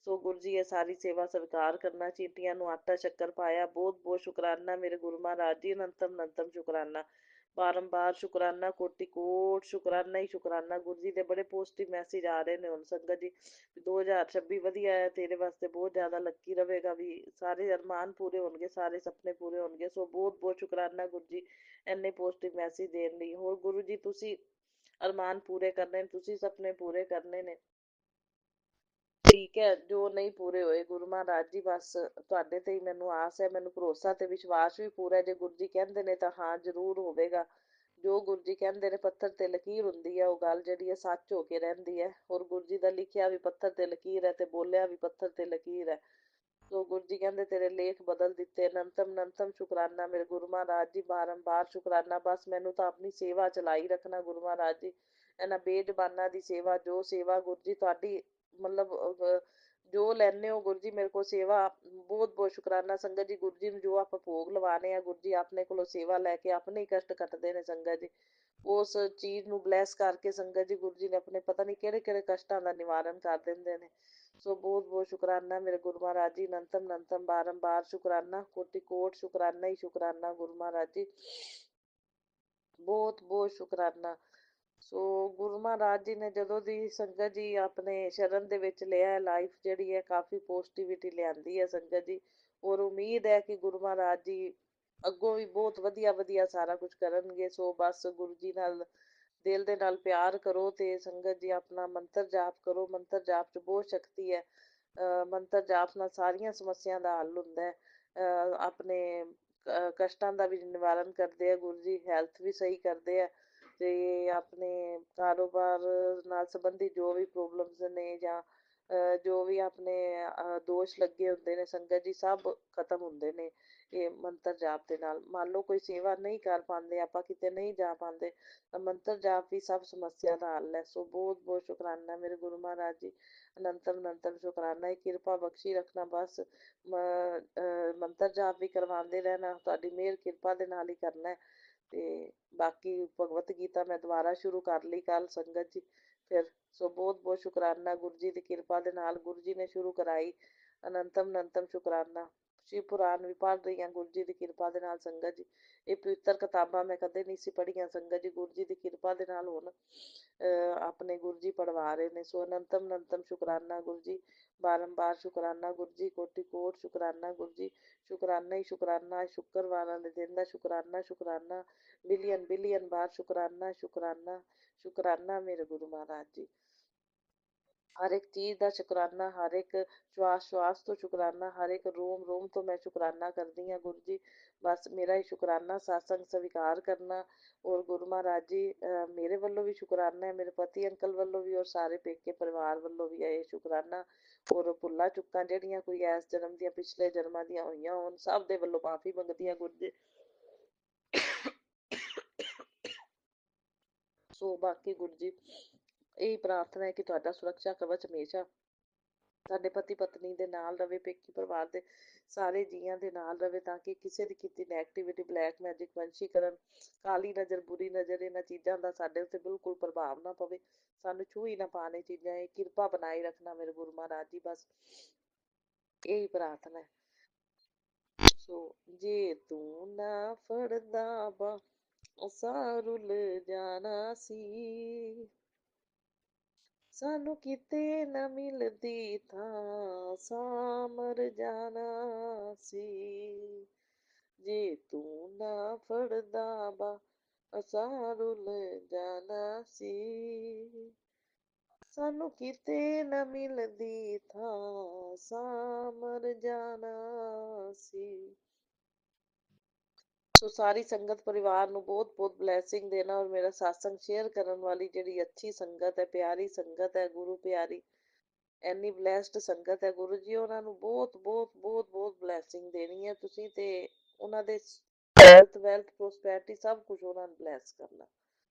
B: ਸੋ ਗੁਰੂ ਜੀ ਇਹ ਸਾਰੀ ਸੇਵਾ ਸਵੀਕਾਰ ਕਰਨਾ। ਚੀਂਟੀਆਂ ਨੂੰ ਆਟਾ ਸ਼ੱਕਰ ਪਾਇਆ। ਬਹੁਤ ਬਹੁਤ ਸ਼ੁਕਰਾਨਾ ਮੇਰੇ ਗੁਰੂ ਮਹਾਰਾਜ ਜੀ, ਅਨੰਤਮ ਅਨੰਤਮ ਸ਼ੁਕਰਾਨਾ, ਬਾਰੰਬਾਰ ਸ਼ੁਕਰਾਨਾ, ਕੋਟि ਕੋਟ ਸ਼ੁਕਰਾਨਾ ਹੀ ਸ਼ੁਕਰਾਨਾ। ਗੁਰੂ ਜੀ ਦੇ ਬੜੇ ਪੋਜ਼ਿਟਿਵ ਮੈਸੇਜ ਆ ਰਹੇ ਨੇ ਹੁਣ ਸੰਗਤ ਜੀ। 2026 ਵਧੀਆ ਹੈ ਤੇਰੇ ਵਾਸਤੇ, ਬਹੁਤ ਜ਼ਿਆਦਾ ਲੱਕੀ ਰਹੇਗਾ, ਵੀ ਸਾਰੇ ਅਰਮਾਨ ਪੂਰੇ ਹੋਣਗੇ, ਸਾਰੇ ਸੁਪਨੇ ਪੂਰੇ ਹੋਣਗੇ। ਸੋ ਬਹੁਤ ਬਹੁਤ ਸ਼ੁਕਰਾਨਾ ਗੁਰੂ ਜੀ ਇੰਨੇ ਪੋਜ਼ਿਟਿਵ ਮੈਸੇਜ ਦੇਣ ਲਈ। ਹੋਰ ਗੁਰੂ ਜੀ ਤੁਸੀਂ ਅਰਮਾਨ ਪੂਰੇ ਕਰਨੇ ਨੇ, ਤੁਸੀਂ ਸੁਪਨੇ ਪੂਰੇ ਕਰਨੇ ਨੇ, ਠੀਕ ਹੈ। ਜੋ ਨਹੀਂ ਪੂਰੇ ਹੋਏ ਗੁਰੂ ਮਹਾਰਾਜ ਜੀ ਬਸ ਤੁਹਾਡੇ ਤੇ ਹੀ ਮੈਨੂੰ ਆਸ ਹੈ, ਮੈਨੂੰ ਭਰੋਸਾ ਤੇ ਵਿਸ਼ਵਾਸ ਵੀ ਪੂਰਾ। ਜੇ ਗੁਰੂ ਜੀ ਕਹਿੰਦੇ ਨੇ ਤਾਂ ਹਾਂ ਜ਼ਰੂਰ ਹੋਵੇਗਾ। ਜੋ ਗੁਰੂ ਜੀ ਕਹਿੰਦੇ ਨੇ ਪੱਥਰ ਤੇ ਲਕੀਰ ਹੁੰਦੀ ਹੈ, ਉਹ ਗੱਲ ਜਿਹੜੀ ਹੈ ਸੱਚ ਹੋ ਕੇ ਰਹਿੰਦੀ ਹੈ। ਔਰ ਗੁਰੂ ਜੀ ਦਾ ਲਿਖਿਆ ਵੀ ਪੱਥਰ ਤੇ ਲਕੀਰ ਹੈ ਤੇ ਬੋਲਿਆ ਵੀ ਪੱਥਰ ਤੇ ਲਕੀਰ ਹੈ। ਸੋ ਗੁਰੂ ਜੀ ਕਹਿੰਦੇ ਤੇਰੇ ਲੇਖ ਬਦਲ ਦਿੱਤੇ। ਅਨੰਤਮ ਅਨੰਤਮ ਸ਼ੁਕਰਾਨਾ ਮੇਰੇ ਗੁਰੂ ਮਹਾਰਾਜ ਜੀ, ਬਾਰੰਬਾਰ ਸ਼ੁਕਰਾਨਾ। ਬਸ ਮੈਨੂੰ ਤਾਂ ਆਪਣੀ ਸੇਵਾ ਚਲਾਈ ਰੱਖਣਾ ਗੁਰੂ ਮਹਾਰਾਜ ਜੀ, ਇਹਨਾਂ ਬੇਜ਼ਬਾਨਾਂ ਦੀ ਸੇਵਾ। ਜੋ ਸੇਵਾ ਗੁਰੂ ਜੀ ਤੁਹਾਡੀ ਮਤਲਬ ਜੋ ਲੈਣੇ ਹੋ ਗੁਰੂ ਜੀ ਮੇਰੇ ਕੋਲ ਸੇਵਾ, ਬਹੁਤ ਬਹੁਤ ਸ਼ੁਕਰਾਨਾ ਸੰਗਤ ਜੀ। ਗੁਰੂ ਜੀ ਨੂੰ ਜੋ ਆਪਾਂ ਭੋਗ ਲਵਾਣੇ ਆ, ਗੁਰੂ ਜੀ ਆਪਣੇ ਕੋਲੋਂ ਸੇਵਾ ਲੈ ਕੇ ਆਪਣੇ ਹੀ ਕਸ਼ਟ ਕੱਟਦੇ ਨੇ ਸੰਗਤ ਜੀ। ਉਸ ਚੀਜ਼ ਨੂੰ ਬਲੈਸ ਕਰਕੇ ਸੰਗਤ ਜੀ ਗੁਰੂ ਜੀ ਨੇ ਆਪਣੇ ਪਤਾ ਨਹੀਂ ਕਿਹੜੇ ਕਿਹੜੇ ਕਸ਼ਟਾਂ ਦਾ ਨਿਵਾਰਨ ਕਰ ਦਿੰਦੇ ਨੇ। ਸੋ ਬਹੁਤ ਬਹੁਤ ਸ਼ੁਕਰਾਨਾ ਮੇਰੇ ਗੁਰੂ ਮਹਾਰਾਜ ਜੀ, ਅਨੰਤਮ ਅਨੰਤਮ ਬਾਰੰਬਾਰ ਸ਼ੁਕਰਾਨਾ, ਕੋਟि ਕੋਟ ਸ਼ੁਕਰਾਨਾ ਹੀ ਸ਼ੁਕਰਾਨਾ ਗੁਰੂ ਮਹਾਰਾਜ ਜੀ, ਬਹੁਤ ਬਹੁਤ ਸ਼ੁਕਰਾਨਾ। ਸੋ ਗੁਰੂ ਮਹਾਰਾਜ ਜੀ ਨੇ ਜਦੋਂ ਦੀ ਸੰਗਤ ਜੀ ਆਪਣੇ ਸ਼ਰਨ ਦੇ ਵਿੱਚ ਲਿਆ, ਲਾਈਫ ਜਿਹੜੀ ਹੈ ਕਾਫੀ ਪੋਜ਼ਿਟਿਵਿਟੀ ਲਿਆਂਦੀ ਹੈ ਸੰਗਤ ਜੀ। ਔਰ ਉਮੀਦ ਹੈ ਕਿ ਗੁਰੂ ਮਹਾਰਾਜ ਜੀ ਅੱਗੋਂ ਵੀ ਬਹੁਤ ਵਧੀਆ ਵਧੀਆ ਸਾਰਾ ਕੁਝ ਕਰਨਗੇ। ਸੋ ਬਸ ਗੁਰੂ ਜੀ ਨਾਲ ਦਿਲ ਦੇ ਨਾਲ ਪਿਆਰ ਕਰੋ ਤੇ ਸੰਗਤ ਜੀ ਆਪਣਾ ਮੰਤਰ ਜਾਪ ਕਰੋ। ਮੰਤਰ ਜਾਪ 'ਚ ਬਹੁਤ ਸ਼ਕਤੀ ਹੈ। ਮੰਤਰ ਜਾਪ ਨਾਲ ਸਾਰੀਆਂ ਸਮੱਸਿਆ ਦਾ ਹੱਲ ਹੁੰਦਾ ਹੈ। ਆਪਣੇ ਕਸ਼ਟਾਂ ਦਾ ਵੀ ਨਿਵਾਰਨ ਕਰਦੇ ਆ ਗੁਰੂ ਜੀ, ਹੈਲਥ ਵੀ ਸਹੀ ਕਰਦੇ ਆ, ਤੇ ਆਪਣੇ ਕਾਰੋਬਾਰ ਨਾਲ ਸੰਬੰਧੀ ਜੋ ਵੀ ਪ੍ਰੋਬਲਮਸ ਨੇ ਜਾਂ ਜੋ ਵੀ ਆਪਣੇ ਦੋਸ਼ ਲੱਗੇ ਹੁੰਦੇ ਨੇ ਸੰਗਤ ਜੀ, ਸਭ ਖਤਮ ਹੁੰਦੇ ਨੇ ਇਹ ਮੰਤਰ ਜਾਪ ਦੇ ਨਾਲ। ਮੰਨ ਲਓ ਕੋਈ ਸੇਵਾ ਨਹੀਂ ਕਰ ਪਾਉਂਦੇ, ਆਪਾਂ ਕਿਤੇ ਨਹੀਂ ਜਾ ਪਾਉਂਦੇ, ਤਾਂ ਮੰਤਰ ਜਾਪ ਵੀ ਸਭ ਸਮੱਸਿਆ ਦਾ ਹੱਲ ਹੈ। ਸੋ ਬਹੁਤ ਬਹੁਤ ਸ਼ੁਕਰਾਨਾ ਮੇਰੇ ਗੁਰੂ ਮਹਾਰਾਜ ਜੀ, ਅਨੰਤਮ ਅਨੰਤਮ ਸ਼ੁਕਰਾਨਾ। ਇਹ ਕਿਰਪਾ ਬਖਸ਼ੀ ਰੱਖਣਾ ਬਸ। ਮੰਤਰ ਜਾਪ ਵੀ ਕਰਵਾਉਂਦੇ ਰਹਿਣਾ, ਤੁਹਾਡੀ ਮਿਹਰ ਕਿਰਪਾ ਦੇ ਨਾਲ ਹੀ ਕਰਨਾ। ਤੇ ਬਾਕੀ ਭਗਵਤ ਗੀਤਾ ਮੈਂ ਦੁਬਾਰਾ ਸ਼ੁਰੂ ਕਰ ਲਈ ਕੱਲ ਸੰਗਤ ਜੀ ਫਿਰ। ਸੋ ਬਹੁਤ ਬਹੁਤ ਸ਼ੁਕਰਾਨਾ ਗੁਰੂ ਜੀ ਦੀ ਕਿਰਪਾ ਦੇ ਨਾਲ, ਗੁਰੂ ਜੀ ਨੇ ਸ਼ੁਰੂ ਕਰਾਈ। ਅਨੰਤਮ ਅਨੰਤਮ ਸ਼ੁਕਰਾਨਾ। ਸ਼ਿਵ ਪੁਰਾਣ ਵੀ ਪੜ੍ਹ ਰਹੀ ਹਾਂ ਗੁਰੂ ਜੀ ਦੀ ਕਿਰਪਾ ਦੇ ਨਾਲ ਸੰਗਤ ਜੀ। ਇਹ ਪਵਿੱਤਰ ਕਿਤਾਬਾਂ ਮੈਂ ਕਦੇ ਨਹੀਂ ਸੀ ਪੜ੍ਹੀਆਂ ਸੰਗਤ ਜੀ, ਗੁਰੂ ਜੀ ਦੀ ਕਿਰਪਾ ਦੇ ਨਾਲ ਹੁਣ ਆਪਣੇ ਗੁਰੂ ਜੀ ਪੜ੍ਹਵਾ ਰਹੇ ਨੇ। ਸੋ ਅਨੰਤਮ ਅਨੰਤਮ ਸ਼ੁਕਰਾਨਾ ਗੁਰੂ ਜੀ, ਬਾਰੰਬਾਰ ਸ਼ੁਕਰਾਨਾ ਗੁਰੂ ਜੀ, ਕੋਟि ਕੋਟ ਸ਼ੁਕਰਾਨਾ ਗੁਰੂ ਜੀ, ਸ਼ੁਕਰਾਨਾ ਹੀ ਸ਼ੁਕਰਾਨਾ। ਸ਼ੁੱਕਰਵਾਰ ਵਾਲੇ ਦਿਨ ਦਾ ਸ਼ੁਕਰਾਨਾ ਸ਼ੁਕਰਾਨਾ, ਬਿਲੀਅਨ ਬਿਲੀਅਨ ਬਾਰ ਸ਼ੁਕਰਾਨਾ ਸ਼ੁਕਰਾਨਾ ਸ਼ੁਕਰਾਨਾ ਮੇਰੇ ਗੁਰੂ ਮਹਾਰਾਜ ਜੀ। ਹਰ ਇੱਕ ਚੀਜ਼ ਦਾ ਸ਼ੁਕਰਾਨਾ, ਹਰ ਇੱਕ ਸ਼ਵਾਸ ਸ਼ਵਾਸ ਤੋਂ ਸ਼ੁਕਰਾਨਾ, ਹਰ ਇੱਕ ਰੋਮ ਰੋਮ ਤੋਂ ਮੈਂ ਸ਼ੁਕਰਾਨਾ ਕਰਦੀ ਹਾਂ ਗੁਰੂ ਜੀ। ਬਸ ਮੇਰਾ ਹੀ ਸ਼ੁਕਰਾਨਾ, ਸਤਸੰਗ ਸਵੀਕਾਰ ਕਰਨਾ। ਔਰ ਗੁਰੂ ਮਹਾਰਾਜ ਜੀ ਮੇਰੇ ਵੱਲੋਂ ਵੀ ਸ਼ੁਕਰਾਨਾ ਹੈ, ਮੇਰੇ ਪਤੀ ਅੰਕਲ ਵੱਲੋਂ ਵੀ, ਔਰ ਸਾਰੇ ਪੇਕੇ ਪਰਿਵਾਰ ਵੱਲੋਂ ਵੀ ਹੈ ਇਹ ਸ਼ੁਕਰਾਨਾ। ਔਰ ਭੁੱਲਾਂ ਚੁੱਕਾਂ ਜਿਹੜੀਆਂ ਕੋਈ ਇਸ ਜਨਮ ਦੀਆਂ ਪਿਛਲੇ ਜਨਮਾਂ ਦੀਆਂ ਹੋਈਆਂ ਹੋਣ, ਸਭ ਦੇ ਵੱਲੋਂ ਮਾਫੀ ਮੰਗਦੀ ਹਾਂ ਗੁਰੂ ਜੀ। ਸੋ ਬਾਕੀ ਗੁਰੂ ਜੀ ਇਹੀ ਪ੍ਰਾਰਥਨਾ ਹੈ ਕਿ ਤੁਹਾਡਾ ਸੁਰੱਖਿਆ ਕਵਚ ਹਮੇਸ਼ਾ ਸਾਡੇ ਪਤੀ ਪਤਨੀ ਦੇ ਨਾਲ ਰਵੇ, ਪੇਕੀ ਪਰਿਵਾਰ ਦੇ ਸਾਰੇ ਜੀਆਂ ਦੇ ਨਾਲ ਰਵੇ, ਤਾਂ ਕਿ ਕਿਸੇ ਦੀ ਕੀਤੀ ਨੈਗੇਟਿਵਿਟੀ, ਬਲੈਕ ਮੈਜਿਕ, ਵੰਸ਼ੀਕਰਨ, ਕਾਲੀ ਨਜ਼ਰ, ਬੁਰੀ ਨਜ਼ਰ, ਇਹਨਾਂ ਚੀਜ਼ਾਂ ਦਾ ਸਾਡੇ ਉੱਤੇ ਬਿਲਕੁਲ ਪ੍ਰਭਾਵ ਨਾ ਪਵੇ। ਸਾਨੂੰ ਛੂਹ ਹੀ ਨਾ ਪਾਣ ਇਹ ਚੀਜ਼ਾਂ। ਇਹ ਕਿਰਪਾ ਬਣਾਈ ਰੱਖਣਾ ਮੇਰੇ ਗੁਰੂ ਮਹਾਰਾਜ ਜੀ, ਬਸ ਇਹੀ ਪ੍ਰਾਰਥਨਾ ਹੈ। ਸੋ ਜੇ ਤੂੰ ਨਾ ਫੜਦਾ ਬਾਂਹ ਅਸਾਂ ਰੁੱਲ ਜਾਣਾ ਸੀ, ਸਾਨੂੰ ਕਿਤੇ ਨਾ ਮਿਲਦੀ ਥਾਂ ਅਸਾਂ ਮਰ ਜਾਣਾ ਸੀ। ਜੇ ਤੂੰ ਨਾ ਫੜਦਾ ਬਾਂਹ ਅਸਾਂ ਰੁੱਲ ਜਾਣਾ ਸੀ, ਸਾਨੂੰ ਕਿਤੇ ਨਾ ਮਿਲਦੀ ਥਾਂ ਅਸਾਂ ਮਰ ਜਾਣਾ ਸੀ। ਸੋ ਸਾਰੀ ਸੰਗਤ ਪਰਿਵਾਰ ਨੂੰ ਬਹੁਤ ਬਹੁਤ ਬਲੈਸਿੰਗ ਦੇਣਾ, ਔਰ ਮੇਰਾ ਸਾਤਸੰਗ ਸ਼ੇਅਰ ਕਰਨ ਵਾਲੀ ਜਿਹੜੀ ਅੱਛੀ ਸੰਗਤ ਹੈ, ਪਿਆਰੀ ਸੰਗਤ ਹੈ, ਗੁਰੂ ਪਿਆਰੀ ਐਨੀ ਬਲੈਸਡ ਸੰਗਤ ਹੈ, ਗੁਰੂ ਜੀ ਉਹਨਾਂ ਨੂੰ ਬਹੁਤ ਬਹੁਤ ਬਹੁਤ ਬਹੁਤ ਬਲੈਸਿੰਗ ਦੇਣੀ ਹੈ ਤੁਸੀਂ, ਤੇ ਉਹਨਾਂ ਦੇ ਹੈਲਥ ਵੈਲਥ ਪ੍ਰੋਸਪੈਰਿਟੀ ਸਭ ਕੁਝ ਉਹਨਾਂ ਨੂੰ ਬਲੈਸ ਕਰਨਾ।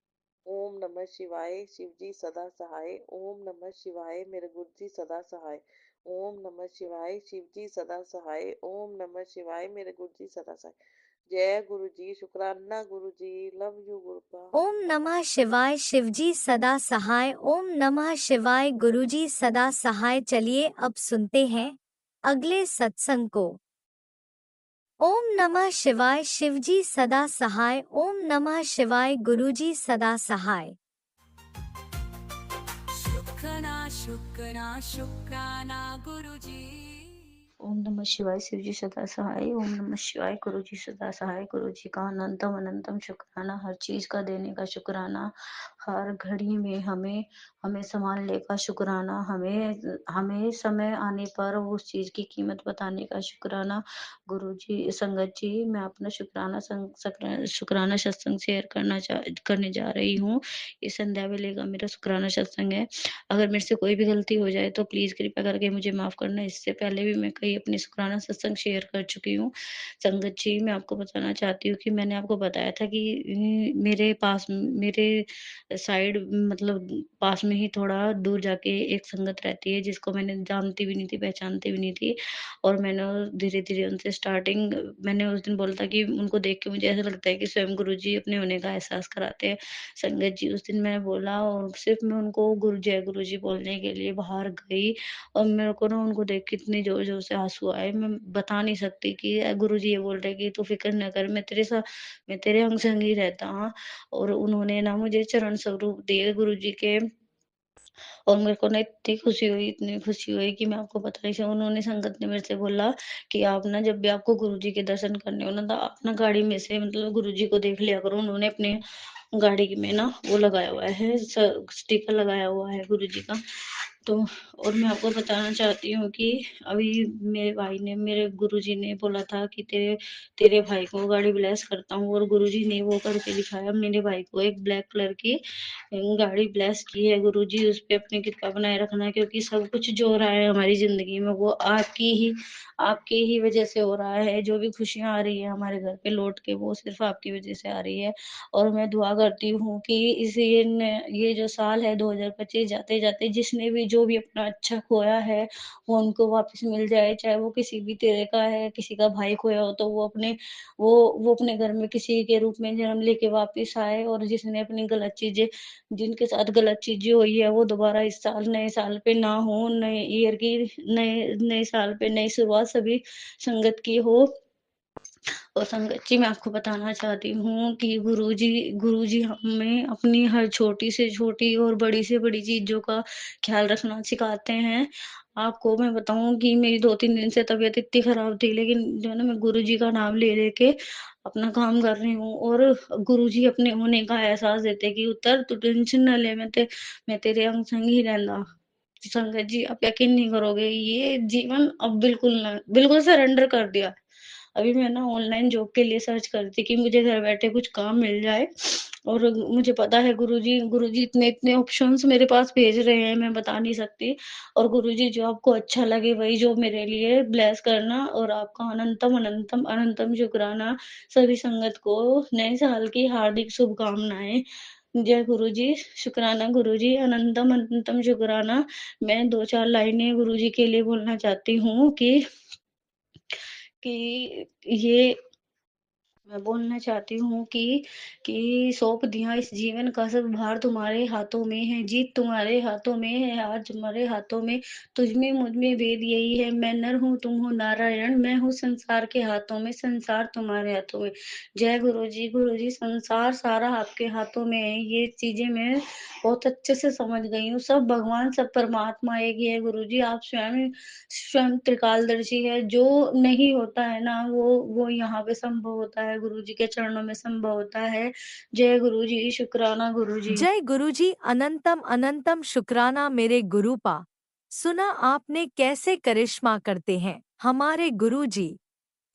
B: ਓਮ ਨਮः शिवाय शिव जी सदा सहाय। ओम नमः शिवाय मेरे गुरु जी सदा सहाय। ओम नमः शिवाय शिव जी सदा सहाय। ओम नमः शिवाय मेरे गुरु जी सदा सहाय। जय गुरु जी, शुक्राना गुरु जी, लव यू गुरपा।
A: ओम नमः शिवाय शिवजी सदा सहाय। ओम नमः शिवाय गुरुजी सदा सहाय। चलिए अब सुनते हैं अगले सत्संग को। ओम नमः शिवाय शिवजी सदा सहाय। ओम नमः शिवाय गुरुजी सदा सहाय।
C: शुक्राना शुक्राना शुक्राना गुरुजी।
D: ओम नमः शिवाय शिव जी सदा सहाय। ओम नमः शिवाय गुरु जी सदा सहाय। गुरु जी का अनंतम अनंतम शुक्राना, हर चीज का देने का शुक्राना, हर घड़ी में हमें हमें संभालने का शुक्राना, हमें हमें समय आने पर उस चीज की कीमत बताने का शुक्राना। गुरु जी संगत जी, मैं अपना शुक्राना सत्संग शेयर करने जा रही हूँ। ये संध्या वेले का मेरा शुक्राना सत्संग है। अगर मेरे से कोई भी गलती हो जाए तो प्लीज कृपया करके मुझे माफ करना। इससे पहले भी मैं कई अपने शुक्राना सत्संग शेयर कर चुकी हूँ। संगत जी, मैं आपको बताना चाहती हूँ कि मैंने आपको बताया था कि मेरे साइड मतलब पास में ही थोड़ा दूर जाके एक संगत रहती है, जिसको मैंने जानती भी नहीं थी, पहचानती भी नहीं थी। और मैंने धीरे धीरे उनसे स्टार्टिंग, मैंने उस दिन बोला था कि उनको देख के मुझे ऐसा लगता है कि स्वयं गुरु जी अपने होने का एहसास कराते हैं। संगत जी, उस दिन मैंने बोला और सिर्फ मैं उनको जय गुरु जी बोलने के लिए बाहर गई, और मेरे को ना उनको देख के इतने जोर जोर से आंसू आए, मैं बता नहीं सकती कि गुरु जी ये बोल रहे कि तू फिक्र न कर, मैं तेरे साथ, मैं तेरे अंग संग ही रहता हूँ। और उन्होंने ना मुझे चरण स्वरूप दिए गुरु जी के, और मेरे को ना इतनी खुशी हुई, इतनी खुशी हुई कि मैं आपको बता नहीं सकती। उन्होंने संगत ने मेरे से बोला कि आप ना जब भी आपको गुरु जी के दर्शन करने हो ना, तो अपना गाड़ी में से मतलब गुरु जी को देख लिया करो। उन्होंने अपने गाड़ी में ना वो लगाया हुआ है, स्टिकर लगाया हुआ है गुरु जी का। तो और मैं आपको बताना चाहती हूँ कि अभी मेरे भाई ने, मेरे गुरुजी ने बोला था कि तेरे तेरे भाई को गाड़ी ब्लेस करता हूँ, और गुरुजी ने वो करके दिखाया। मेरे भाई को एक ब्लैक कलर की गाड़ी ब्लेस की है। गुरुजी उस पे अपनी कृपा बनाए रखना, क्योंकि सब कुछ जो हो रहा है हमारी जिंदगी में वो आपकी ही वजह से हो रहा है। जो भी खुशियां आ रही है हमारे घर पे लौट के, वो सिर्फ आपकी वजह से आ रही है। और मैं दुआ करती हूँ कि ये जो साल है 2025 जाते जाते जिसने भी जो भी अपना अच्छा खोया है वो उनको वापस मिल जाए। चाहे वो किसी भी तेरे का है, किसी का भाई खोया हो तो वो अपने घर में किसी के रूप में जन्म लेके वापस आए। और जिसने अपनी गलत चीजें, जिनके साथ गलत चीजें हुई है, वो दोबारा इस साल, नए साल पे ना हो, नए ईयर की, नए नए साल पे नई शुरुआत सभी संगत की हो। और संगत जी, मैं आपको बताना चाहती हूँ कि गुरुजी हमें अपनी हर छोटी से छोटी और बड़ी से बड़ी चीजों का ख्याल रखना सिखाते हैं। आपको मैं बताऊं कि मेरी 2-3 दिन से तबीयत इतनी खराब थी, लेकिन जो है ना, मैं गुरुजी का नाम ले लेके अपना काम कर रही हूँ। और गुरुजी अपने होने का एहसास देते कि उत्तर तू टेंशन न ले, मैं तेरे अंग संग ही रहना। संगत जी, आप यकीन नहीं करोगे, ये जीवन अब बिल्कुल सरेंडर कर दिया। अभी मैं ना ऑनलाइन जॉब के लिए सर्च कर रही थी कि मुझे घर बैठे कुछ काम मिल जाए। और मुझे पता है गुरुजी इतने इतने ऑप्शंस मेरे पास भेज रहे हैं, मैं बता नहीं सकती। और गुरुजी, जो आपको अच्छा लगे वही जो मेरे लिए ब्लेस करना। और आपका अनंतम अनंतम अनंतम शुक्राना। सभी संगत को नए साल की हार्दिक शुभकामनाएं। जय गुरुजी, शुक्राना गुरुजी, अनंतम अनंतम शुक्राना। मैं 2-4 लाइनें गुरुजी के लिए बोलना चाहती हूँ कि ये मैं बोलना चाहती हूँ कि सौंप दिया इस जीवन का सब भार तुम्हारे हाथों में है, जीत तुम्हारे हाथों में है, हार तुम्हारे हाथों में, तुझ में मुझ में भेद यही है, मैं नर हूँ तुम हो नारायण, मैं हूँ संसार के हाथों में, संसार तुम्हारे हाथों में। जय गुरु जी संसार सारा आपके हाथों में है। ये चीजें मैं बहुत अच्छे से समझ गई हूँ। सब भगवान सब परमात्मा एक ही है गुरु जी। आप स्वयं स्वयं त्रिकालदर्शी है। जो नहीं होता है ना वो यहाँ पे संभव होता है, गुरु जी के चरणों में संभव होता है। जय गुरु जी, शुक्राना गुरु जी।
E: जय गुरुजी, अनंतम अनंतम शुक्राना मेरे गुरुपा। सुना आपने कैसे करिश्मा करते हैं हमारे गुरुजी।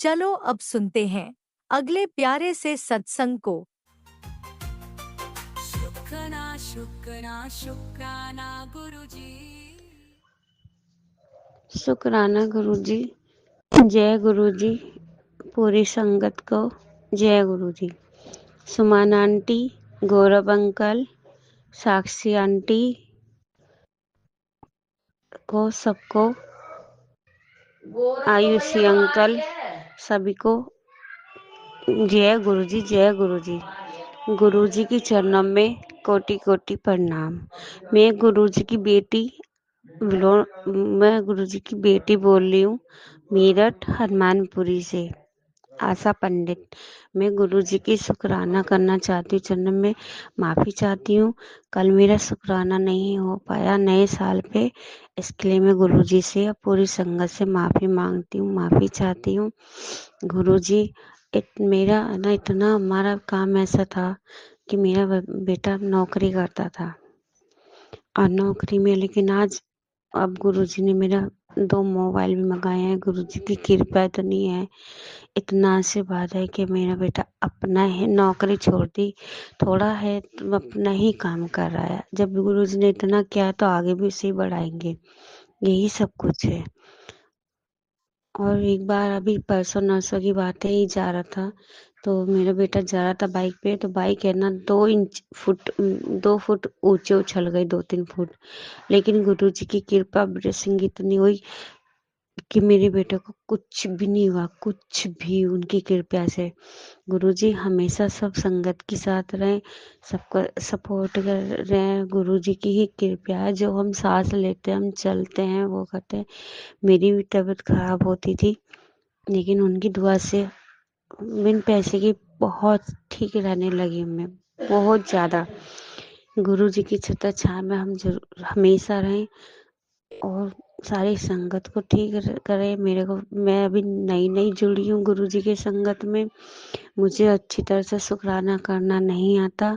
E: चलो अब सुनते हैं अगले प्यारे से सत्संग को।
C: शुक्राना शुक्राना शुक्राना गुरुजी।
F: शुक्राना गुरु जी। जय गुरु जी। पूरी संगत को जय गुरु जी। सुमान आंटी, गौरव अंकल, साक्षी आंटी को सबको, आयुषी अंकल सभी को जय गुरु जी, जय गुरु जी। गुरु जी की चरणों में कोटि कोटि प्रणाम। मैं गुरु जी की बेटी मैं गुरु जी की बेटी बोल रही हूँ, मेरठ हनुमानपुरी से, आशा पंडित। मैं गुरु जी की शुक्राना करना चाहती हूँ, चरणों में माफ़ी चाहती हूँ। कल मेरा शुक्राना नहीं हो पाया नए साल पे, इसके लिए मैं गुरु जी से और पूरी संगत से माफ़ी मांगती हूँ, माफ़ी चाहती हूँ। गुरु जी मेरा ना इतना, हमारा काम ऐसा था कि मेरा बेटा नौकरी करता था और नौकरी में, लेकिन आज अब गुरुजी ने मेरा 2 मोबाइल भी मंगाए हैं। गुरुजी की कृपा इतनी है, इतना आशीर्वाद है कि मेरा बेटा अपना है, नौकरी छोड़ दी, थोड़ा है तो अपना ही काम कर रहा है। जब गुरुजी ने इतना किया तो आगे भी उसे ही बढ़ाएंगे, यही सब कुछ है। और एक बार अभी परसों नरसों की बात है, ही जा रहा था तो मेरा बेटा जा रहा था बाइक पे, तो बाइक है ना 2 फुट ऊंचे उछल गई, 2-3 फुट। लेकिन गुरु जी की कृपा ब्लेसिंग इतनी हुई कि मेरे बेटे को कुछ भी नहीं हुआ, कुछ भी, उनकी कृपा से। गुरु जी हमेशा सब संगत के साथ रहें, सबका सपोर्ट कर रहे हैं। गुरु जी की ही कृपा है, जो हम सांस लेते हैं, हम चलते हैं, वो करते हैं। मेरी भी तबीयत खराब होती थी, लेकिन उनकी दुआ से बिन पैसे की बहुत ठीक रहने लगी मैं, बहुत ज़्यादा। गुरु जी की छत्र छाया में हम जरूर हमेशा रहें और सारी संगत को ठीक करें। मेरे को, मैं अभी नई नई जुड़ी हूँ गुरु जी के संगत में, मुझे अच्छी तरह से शुक्राना करना नहीं आता।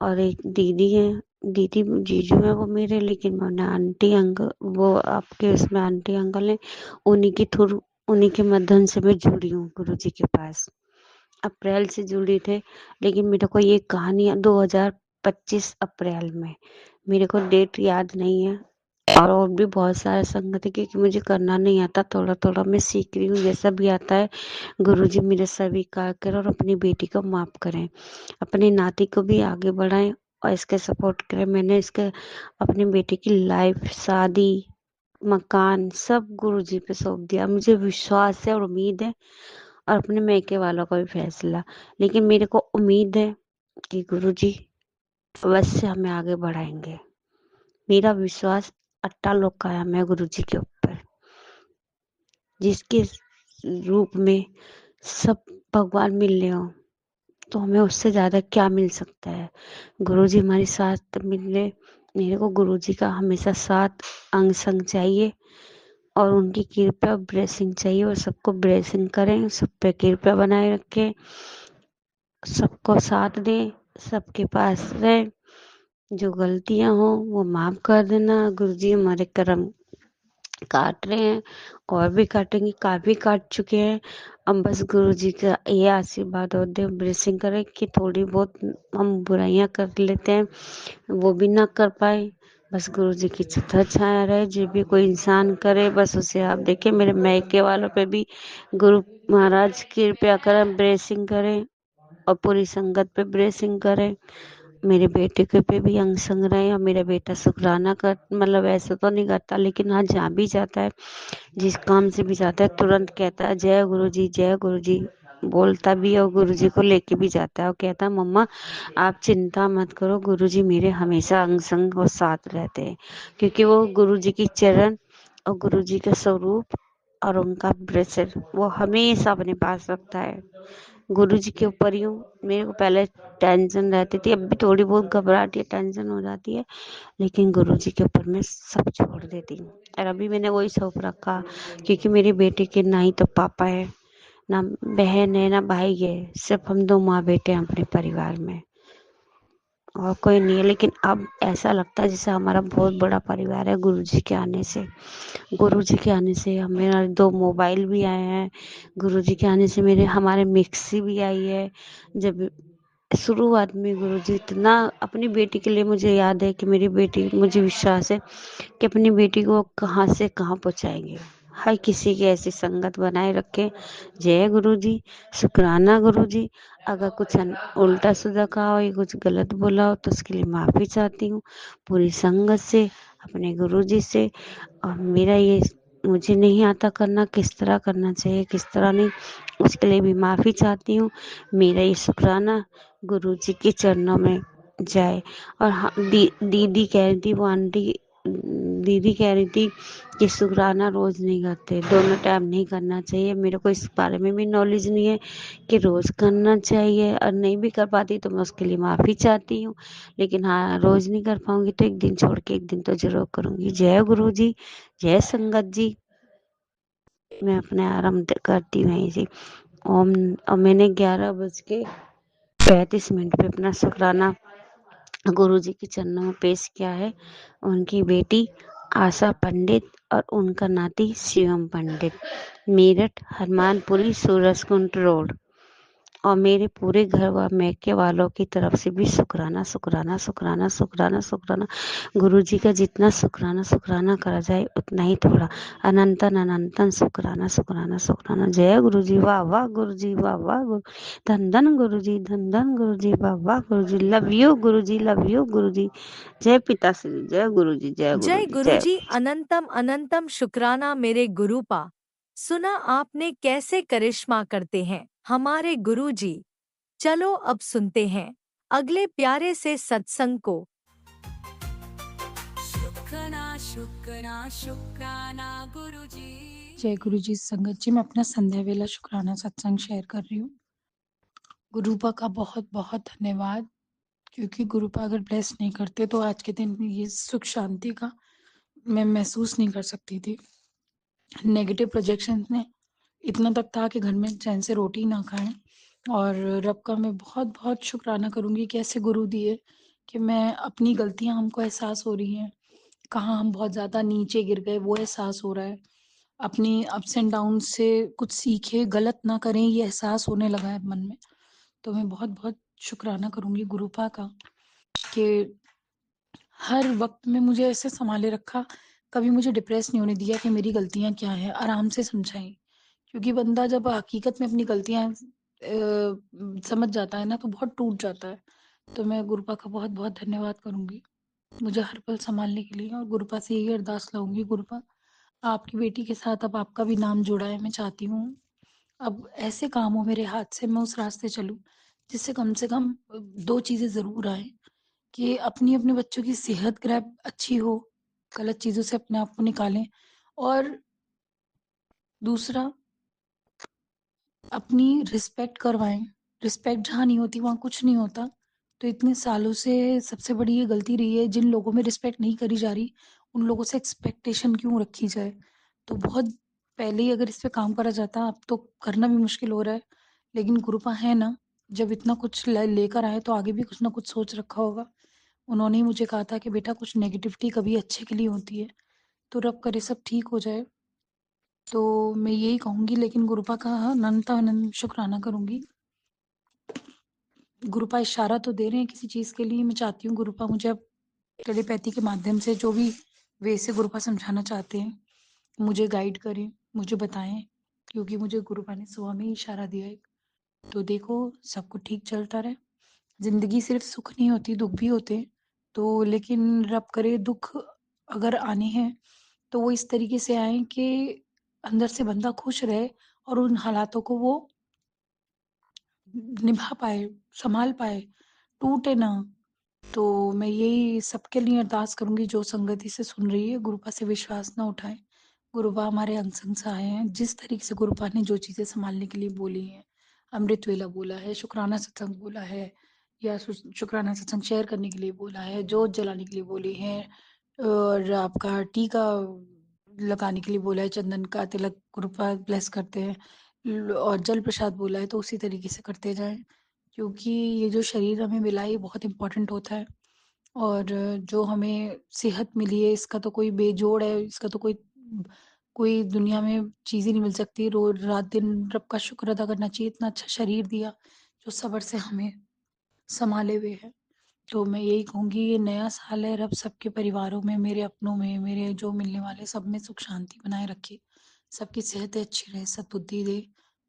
F: और एक दीदी है, दीदी जीजू है वो मेरे, लेकिन मैंने आंटी अंकल, वो आपके उसमें आंटी अंकल है, उन्हीं के थ्रू, उन्हीं के माध्यम से मैं जुड़ी हूँ गुरु जी के पास। अप्रैल से जुड़ी थे, लेकिन मेरे को ये कहानी 2025 अप्रैल में, मेरे को डेट याद नहीं है। और भी बहुत सारे संगत है, क्योंकि मुझे करना नहीं आता, थोड़ा थोड़ा मैं सीख रही हूँ, जैसा भी आता है। गुरुजी मेरे सभी कार्य करें और अपनी बेटी को माफ करें, अपनी नाती को भी आगे बढ़ाएं और इसके सपोर्ट करें। मैंने इसके अपनी बेटी की लाइफ, शादी, मकान सब गुरुजी पे सौंप दिया। मुझे विश्वास है और उम्मीद है, और अपने मैके वालों का भी फैसला, लेकिन मेरे को उम्मीद है कि गुरुजी अवश्य हमें आगे बढ़ाएंगे। मेरा विश्वास अट्टा कायम है गुरु जी के ऊपर, जिसके रूप में सब भगवान मिल रहे हो, तो हमें उससे ज्यादा क्या मिल सकता है। गुरु जी हमारे साथ मिले, मेरे को गुरु जी का हमेशा साथ अंग संग चाहिए, और उनकी कृपा ब्लेसिंग चाहिए, और सबको ब्लेसिंग करें, सब पे कृपा बनाए रखें, सबको साथ दें, सबके पास रहे। जो गलतियां हो वो माफ कर देना। गुरु जी हमारे कर्म काट रहे हैं, और भी काटेंगे, काफी काट चुके हैं। अब बस गुरु जी का ये आशीर्वाद और दे, ब्लेसिंग करें कि थोड़ी बहुत हम बुराइयां कर लेते हैं वो भी ना कर पाए। बस गुरु जी की छत्र छाया रहे, जो भी कोई इंसान करे बस उसे आप देखें। मेरे मैके वालों पे भी गुरु महाराज कृपया करें, ब्लेसिंग करें, और पूरी संगत पे ब्लेसिंग करें। मेरे बेटे के पे भी अंग संग रहे, और मेरा बेटा शुक्राना कर, मतलब ऐसा तो नहीं करता, लेकिन हाँ जहाँ भी जाता है, जिस काम से भी जाता है, तुरंत कहता है जय गुरु जी, जय गुरु जी। बोलता भी है और गुरुजी को लेके भी जाता है और कहता है मम्मा आप चिंता मत करो, गुरुजी मेरे हमेशा अंग संग और साथ रहते हैं, क्योंकि वो गुरुजी की चरण और गुरुजी का स्वरूप और उनका ब्रेसलेट वो हमेशा अपने पास रखता है। गुरुजी के ऊपर यूं मेरे को पहले टेंशन रहती थी, अब भी थोड़ी बहुत घबराहट या टेंशन हो जाती है, लेकिन गुरुजी के ऊपर मैं सब छोड़ देती हूँ। और अभी मैंने वही सौंप रखा, क्योंकि मेरे बेटे के ना ही तो पापा है, ना बहन है, ना भाई है, सिर्फ हम दो माँ बेटे हैं अपने परिवार में, और कोई नहीं है। लेकिन अब ऐसा लगता है जैसे हमारा बहुत बड़ा परिवार है गुरुजी के आने से। गुरुजी के आने से हमें 2 मोबाइल भी आए हैं, गुरुजी के आने से मेरे हमारे मिक्सी भी आई है। जब शुरुआत में गुरुजी इतना अपनी बेटी के लिए, मुझे याद है कि मेरी बेटी, मुझे विश्वास है कि अपनी बेटी को कहाँ से कहाँ पहुँचाएंगे। हर किसी की ऐसी संगत बनाए रखे। जय गुरुजी, शुक्राना गुरुजी। अगर कुछ उल्टा सीधा कहा हो या कुछ गलत बोला हो तो उसके लिए माफ़ी चाहती हूँ पूरी संगत से, अपने गुरुजी से। और मेरा ये मुझे नहीं आता करना, किस तरह करना चाहिए किस तरह नहीं, उसके लिए भी माफ़ी चाहती हूँ। मेरा ये शुक्राना गुरुजी के चरणों में जाए। और हाँ, दीदी कह रही थी, वो आंटी दीदी कह रही थी कि शुक्राना रोज नहीं करते, दोनों टाइम नहीं करना चाहिए। मेरे को इस बारे में भी नॉलेज नहीं है कि रोज करना चाहिए, और नहीं भी कर पाती तो मैं उसके लिए माफ़ी चाहती हूँ। लेकिन हाँ, रोज नहीं कर पाऊंगी तो एक दिन छोड़ के एक दिन तो जरूर करूंगी। जय गुरु जी, जय संगत जी। मैं अपने आरंभ करती हूँ यहीं से ओम। और मैंने 11:35 पे अपना शुक्राना गुरु जी के चरणों में पेश किया है। उनकी बेटी आशा पंडित और उनका नाती शिवम पंडित, मेरठ हनुमानपुरी सूरजकुंड रोड। और मेरे पूरे घर व मैके वालों की तरफ से भी शुक्राना शुक्राना शुक्राना शुक्राना शुक्राना। गुरु जी का जितना शुक्राना शुक्राना करा जाए उतना ही थोड़ा। अनंतन अनंतन शुक्राना शुक्राना शुक्राना। जय गुरु जी, वाह वाह गुरु जी, वाह वाह गुरु, धन धन गुरु जी, धन धन गुरु जी, वाह वाह गुरु जी, love you Guru ji, love you गुरु जी। जय पिता श्री, जय गुरु जी, जय गुरु
E: जय
F: जी, जय।
E: गुरुजी, अनंतम अनंतम शुक्राना मेरे गुरुपा। सुना आपने कैसे करिश्मा करते हैं हमारे गुरुजी। चलो अब सुनते हैं अगले प्यारे से सत्संग को।
C: शुक्राना शुक्राना शुक्राना गुरुजी।
G: जय गुरु जी संगत जी, मैं अपना संध्या वेला शुक्राना सत्संग शेयर कर रही हूँ। गुरुपा का बहुत बहुत धन्यवाद, क्योंकि गुरुपा अगर ब्लेस नहीं करते तो आज के दिन ये सुख शांति का मैं महसूस नहीं कर सकती थी। नेगेटिव प्रोजेक्शन ने इतना तक था कि घर में चैन से रोटी ना खाएं। और रब का मैं बहुत बहुत शुक्राना करूँगी कि ऐसे गुरु दिए कि मैं अपनी गलतियाँ हमको एहसास हो रही हैं, कहाँ हम बहुत ज़्यादा नीचे गिर गए वो एहसास हो रहा है, अपनी अप्स एंड डाउन से कुछ सीखे, गलत ना करें ये एहसास होने लगा है मन में। तो मैं बहुत बहुत शुक्राना करूँगी गुरुपा का कि हर वक्त में मुझे ऐसे संभाले रखा, कभी मुझे डिप्रेस नहीं होने दिया कि मेरी गलतियाँ क्या हैं, आराम से समझाई। क्योंकि बंदा जब हकीकत में अपनी गलतियाँ समझ जाता है ना तो बहुत टूट जाता है। तो मैं गुरुपा का बहुत बहुत धन्यवाद करूँगी मुझे हर पल संभालने के लिए, और गुरुपा से यही अरदास लाऊंगी, गुरुपा आपकी बेटी के साथ अब आपका भी नाम जुड़ा है, मैं चाहती हूँ अब ऐसे काम हो मेरे हाथ से, मैं उस रास्ते चलूँ जिससे कम से कम 2 चीज़ें ज़रूर आएँ कि अपने बच्चों की सेहत ग्रैब अच्छी हो, गलत चीज़ों से अपने आप को निकालें, और दूसरा अपनी रिस्पेक्ट करवाएँ। रिस्पेक्ट जहाँ नहीं होती वहाँ कुछ नहीं होता। तो इतने सालों से सबसे बड़ी ये गलती रही है, जिन लोगों में रिस्पेक्ट नहीं करी जा रही, उन लोगों से एक्सपेक्टेशन क्यों रखी जाए। तो बहुत पहले ही अगर इस पे काम करा जाता, अब तो करना भी मुश्किल हो रहा है। लेकिन गुरुपा है ना, जब इतना कुछ ल लेकर आए तो आगे भी कुछ ना कुछ सोच रखा होगा। उन्होंने ही मुझे कहा था कि बेटा कुछ नेगेटिविटी कभी अच्छे के लिए होती है, तो रब करे सब ठीक हो जाए। तो मैं यही कहूँगी, लेकिन गुरुपा का अनंत शुक्राना करूँगी। गुरुपा इशारा तो दे रहे हैं किसी चीज़ के लिए, मैं चाहती हूँ गुरुपा मुझे अब टेलीपैथी के माध्यम से जो भी वे से गुरुपा समझाना चाहते हैं, मुझे गाइड करें, मुझे बताएँ, क्योंकि मुझे गुरुपा ने सुबह में ही इशारा दिया एक। तो देखो सब कुछ ठीक चलता रहे। ज़िंदगी सिर्फ़ सुख नहीं होती, दुःख भी होते हैं। तो लेकिन रब करे दुःख अगर आने हैं, तो वो इस तरीके से आएँ कि अंदर से बंदा खुश रहे और उन हालातों को वो निभा पाए, संभाल पाए, टूटे ना। तो मैं यही सबके लिए अरदास करूँगी जो संगति से सुन रही है, गुरुपा से विश्वास ना उठाएँ। गुरुपा हमारे अनसंग सहाय हैं। जिस तरीके से गुरुपा ने जो चीज़ें सँभालने के लिए बोली हैं, अमृत वेला बोला है, शुक्राना सत्संग बोला है या शुक्राना सत्संग शेयर करने के लिए बोला है, जोत जलाने के लिए बोली है और आपका टीका लगाने के लिए बोला है, चंदन का तिलक गुरुपा ब्लेस करते हैं और जल प्रसाद बोला है, तो उसी तरीके से करते जाएँ। क्योंकि ये जो शरीर हमें मिला है, ये बहुत इम्पोर्टेंट होता है और जो हमें सेहत मिली है, इसका तो कोई बेजोड़ है, इसका तो कोई कोई दुनिया में चीज़ ही नहीं मिल सकती। रोज़ रात-दिन रब का शुक्र अदा करना चाहिए, इतना अच्छा शरीर दिया, जो सब्र से हमें सँभाले हुए है। तो मैं यही कहूँगी ये नया साल है, रब सबके परिवारों में, मेरे अपनों में, मेरे जो मिलने वाले सब में सुख शांति बनाए रखे। सबकी सेहतें अच्छी रहे, सद्बुद्धि दे,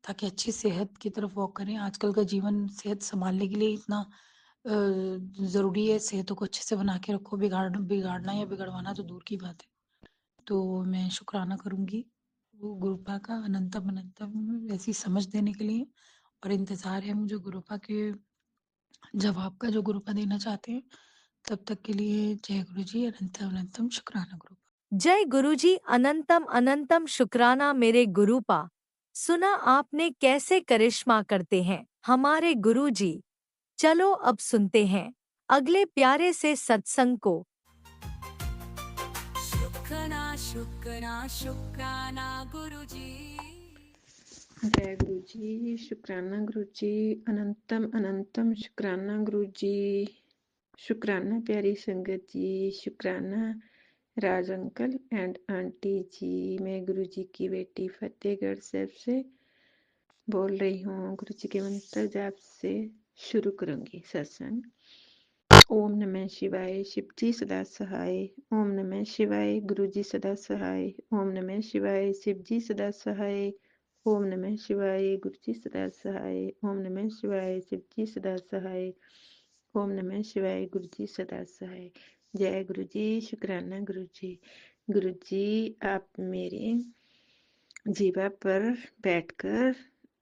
G: ताकि अच्छी सेहत की तरफ वॉक करें। आजकल का जीवन सेहत सँभालने के लिए इतना ज़रूरी है, सेहतों को अच्छे से बना के रखो, बिगाड़ना या बिगड़वाना तो दूर की बात है। तो मैं शुक्राना करूँगी वो गुरुपा का अनंतम अनंतम ऐसी समझ देने के लिए और इंतज़ार है मुझे गुरुपा के जवाब का जो गुरुपा देना चाहते हैं। तब तक के लिए जय गुरु जी, अनंतम अनंतम शुक्राना गुरुपा।
E: जय गुरुजी, अनंतम अनंतम शुक्राना मेरे गुरुपा। सुना आपने कैसे करिश्मा करते हैं हमारे गुरुजी। चलो अब सुनते हैं अगले प्यारे से सत्संग को।
C: शुक्राना शुक्राना शुक्राना गुरुजी।
H: जय गुरु जी, शुक्राना गुरु जी, अनंतम अनंतम शुक्राना गुरु जी, शुक्राना प्यारी संगत जी, शुक्राना राज अंकल एंड आंटी जी। मैं गुरु जी की बेटी फतेहगढ़ साहब से बोल रही हूँ। गुरु जी के मंत्र जाप से शुरू करूंगी सत्संग। ओम नमः शिवाय, शिव जी सदा सहाय। ओम नमः शिवाय, गुरु जी सदा सहाय। ओम नमः शिवाय, शिव जी सदा सहाय। ओम नमः शिवाय, गुरु जी सदा सहाय। ओम नमः शिवाय, शिव जी सदा सहाय। ओम नमः शिवाय, गुरु जी सदा सहाय। जय गुरु जी, शुक्राना गुरु जी। गुरु जी आप मेरे जीवा पर बैठकर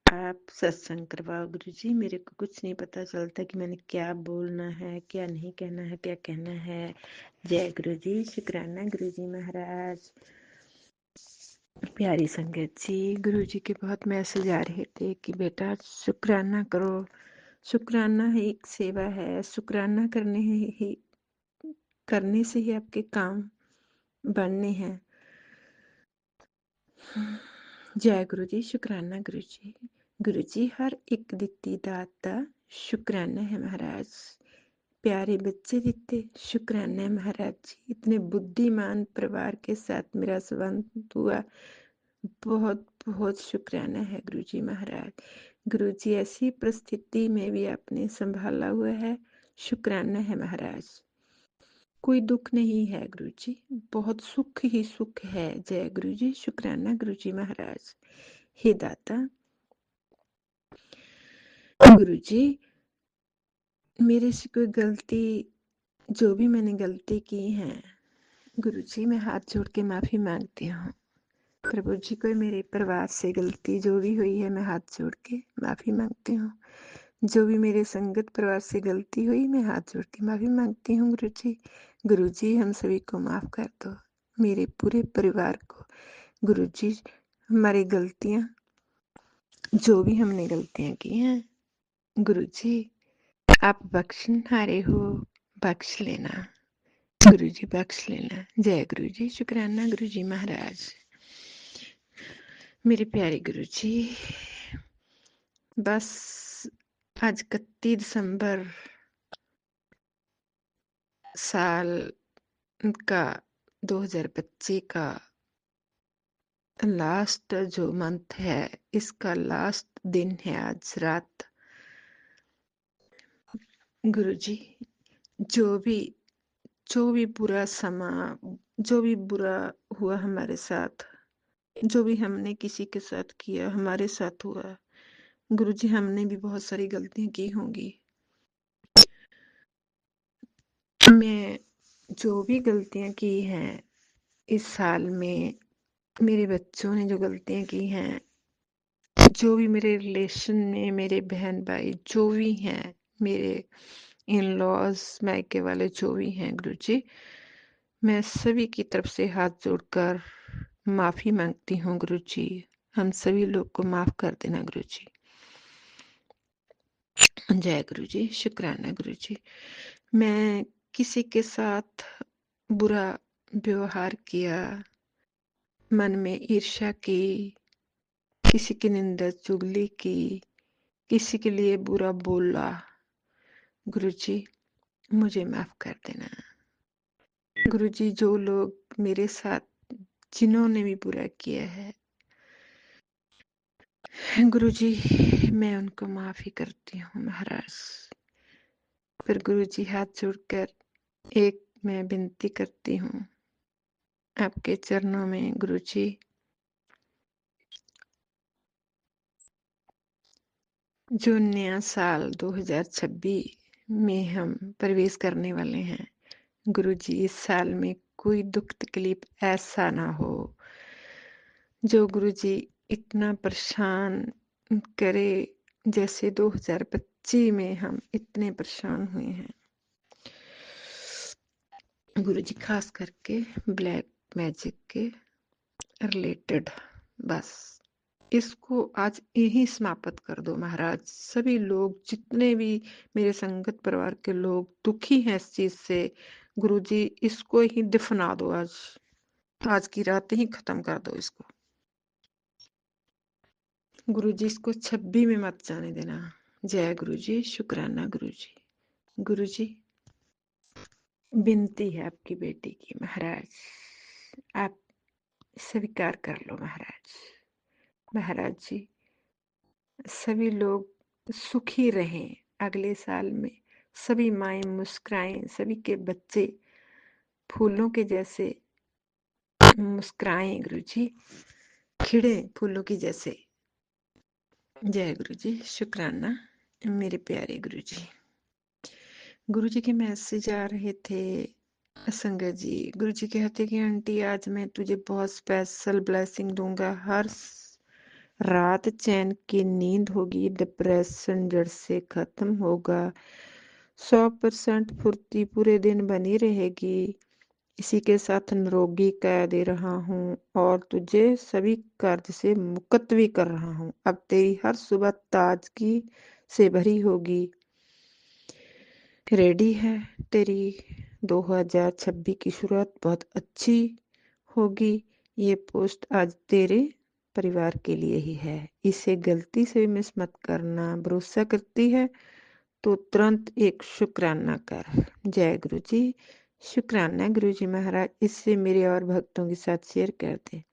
H: आप सत्संग करवाओ गुरु जी। मेरे को कुछ नहीं पता चलता कि मैंने क्या बोलना है, क्या नहीं कहना है, क्या कहना है। जय गुरु जी, शुक्राना गुरु जी महाराज। प्यारी संगत जी, गुरु जी के बहुत मैसेज आ रहे थे कि बेटा शुक्राना करो। शुक्राना ही एक सेवा है, शुक्राना करने से ही आपके काम बनने हैं। जय गुरु जी, शुक्राना गुरु जी। गुरु जी हर एक दित्ती दात दा शुक्राना है महाराज। प्यारे बच्चे दिते शुक्राना है महाराज जी। इतने बुद्धिमान परिवार के साथ मेरा संबंध हुआ, बहुत बहुत शुक्राना है गुरु जी महाराज। गुरु जी ऐसी परिस्थिति में भी आपने संभाला हुआ है, शुक्राना है महाराज। कोई दुख नहीं है गुरु जी, बहुत सुख ही सुख है। जय गुरु जी, शुक्राना गुरु जी महाराज। हे दाता गुरु जी, मेरे से कोई गलती, जो भी मैंने गलती की है गुरु जी, मैं हाथ जोड़ के माफी मांगती हूँ। प्रभु जी, कोई मेरे परिवार से गलती जो भी हुई है, मैं हाथ जोड़ के माफी मांगती हूँ। जो भी मेरे संगत परिवार से गलती हुई, मैं हाथ जोड़ के माफी मांगती हूँ गुरु जी। गुरु जी हम सभी को माफ कर दो, मेरे पूरे परिवार को। गुरु जी हमारी गलतियाँ, जो भी हमने गलतियाँ की हैं गुरु जी, आप बख्शनहारे हो, बख्श लेना गुरु जी, बख्श लेना। जय गुरु जी, शुक्राना गुरु जी महाराज। मेरे प्यारे गुरु जी, बस आज 31 दिसंबर साल का 2025 का लास्ट जो मंथ है, इसका लास्ट दिन है आज रात। गुरु जी जो भी बुरा समा, जो भी बुरा हुआ हमारे साथ, जो भी हमने किसी के साथ किया हमारे साथ हुआ। गुरु जी हमने भी बहुत सारी गलतियां की होंगी। मैं जो भी गलतियां की हैं इस साल में, मेरे बच्चों ने जो गलतियां की हैं, जो भी मेरे रिलेशन में मेरे बहन भाई जो भी हैं, मेरे इन लॉज मायके वाले जो भी हैं गुरुजी, मैं सभी की तरफ से हाथ जोड़कर माफी मांगती हूँ गुरुजी। हम सभी लोग को माफ कर देना गुरुजी। जय गुरुजी, शुक्राना गुरुजी। मैं किसी के साथ बुरा व्यवहार किया, मन में ईर्ष्या की, किसी की निंदा चुगली की, किसी के लिए बुरा बोला, गुरुजी मुझे माफ कर देना। गुरुजी जो लोग मेरे साथ जिन्होंने भी बुरा किया है गुरुजी, मैं उनको माफी करती हूँ महाराज। फिर गुरुजी हाथ जोड़कर एक मैं विनती करती हूँ आपके चरणों में गुरुजी, जो नया साल 2026 में हम प्रवेश करने वाले हैं गुरुजी, इस साल में कोई दुख तकलीफ ऐसा ना हो जो गुरुजी इतना परेशान करे जैसे 2025 में हम इतने परेशान हुए हैं गुरुजी, खास करके ब्लैक मैजिक के रिलेटेड। बस इसको आज यही समाप्त कर दो महाराज। सभी लोग जितने भी मेरे संगत परिवार के लोग दुखी हैं इस चीज से, गुरुजी इसको ही दफना दो। आज की रात ही खत्म कर दो इसको गुरुजी। इसको 26 में मत जाने देना। जय गुरुजी, शुक्राना गुरुजी। गुरुजी विनती है आपकी बेटी की महाराज, आप स्वीकार कर लो महाराज। महाराज जी सभी लोग सुखी रहें, अगले साल में सभी माएं मुस्कुराएं, सभी के बच्चे फूलों के जैसे मुस्कुराएं गुरुजी, खिड़े फूलों की जैसे। जय गुरुजी, शुक्राना मेरे प्यारे गुरुजी। गुरुजी के मैसेज आ रहे थे संगत जी। गुरुजी कहते कि आंटी आज मैं तुझे बहुत स्पेशल ब्लेसिंग दूंगा, हर रात चैन की नींद होगी, डिप्रेशन जड़ से खत्म होगा, 100% फुर्ती पूरे दिन बनी रहेगी। इसी के साथ निरोगी कह दे रहा हूँ और तुझे सभी कर्ज से मुक्त भी कर रहा हूँ। अब तेरी हर सुबह ताजगी से भरी होगी। रेडी है तेरी 2026 की शुरुआत बहुत अच्छी होगी। ये पोस्ट आज तेरे परिवार के लिए ही है, इसे गलती से भी मिस मत करना। भरोसा करती है तो तुरंत एक शुक्राना कर। जय गुरु जी, शुक्राना गुरु जी महाराज, इससे मेरे और भक्तों के साथ शेयर कर दे।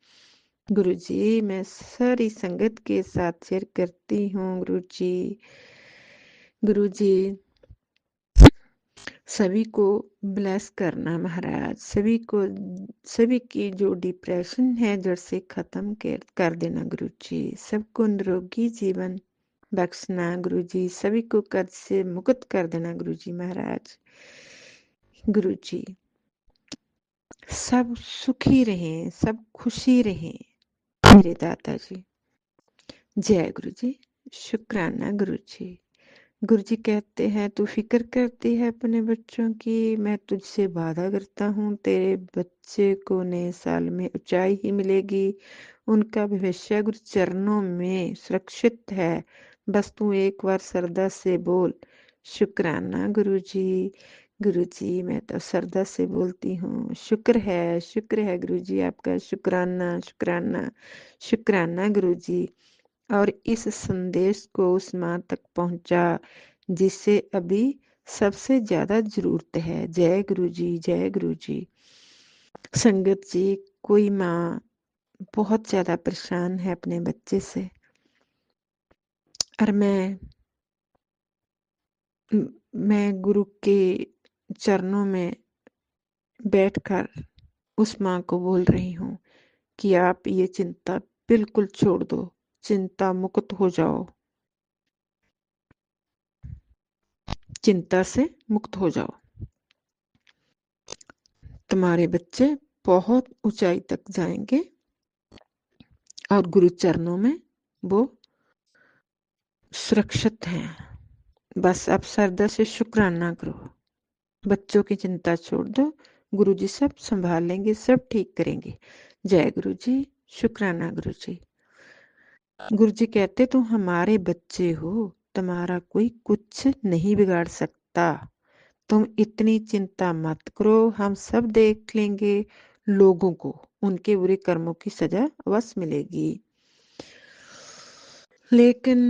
H: गुरु जी मैं सारी संगत के साथ शेयर करती हूँ। गुरु जी सभी को ब्लेस करना महाराज, सभी की जो डिप्रेशन है जड़ से खत्म कर देना गुरु जी। सबको निरोगी जीवन बख्शना गुरु जी, सभी को कर्ज से मुक्त कर देना गुरु जी महाराज। गुरु जी सब सुखी रहें, सब खुशी रहें मेरे दादा जी। जय गुरु जी, शुक्राना गुरु जी। गुरु जी कहते हैं तू फिक्र करती है अपने बच्चों की, मैं तुझसे वादा करता हूँ तेरे बच्चे को नए साल में ऊंचाई ही मिलेगी। उनका भविष्य गुरु चरणों में सुरक्षित है। बस तू एक बार श्रद्धा से बोल शुक्राना गुरु जी। गुरु जी मैं तो श्रद्धा से बोलती हूँ, शुक्र है गुरु जी आपका। शुक्राना शुक्राना शुक्राना गुरु जी। और इस संदेश को उस माँ तक पहुंचा जिसे अभी सबसे ज्यादा जरूरत है। जय गुरु जी, जय गुरु जी। संगत जी कोई माँ बहुत ज्यादा परेशान है अपने बच्चे से, और मैं गुरु के चरणों में बैठकर उस माँ को बोल रही हूँ कि आप ये चिंता बिल्कुल छोड़ दो, चिंता मुक्त हो जाओ, चिंता से मुक्त हो जाओ। तुम्हारे बच्चे बहुत ऊंचाई तक जाएंगे और गुरु चरणों में वो सुरक्षित हैं। बस अब श्रद्धा से शुक्राना करो, बच्चों की चिंता छोड़ दो, गुरुजी सब संभाल लेंगे, सब ठीक करेंगे। जय गुरुजी, शुक्राना गुरुजी। गुरुजी कहते तुम हमारे बच्चे हो, तुम्हारा कोई कुछ नहीं बिगाड़ सकता, तुम इतनी चिंता मत करो, हम सब देख लेंगे। लोगों को उनके बुरे कर्मों की सजा अवश्य मिलेगी, लेकिन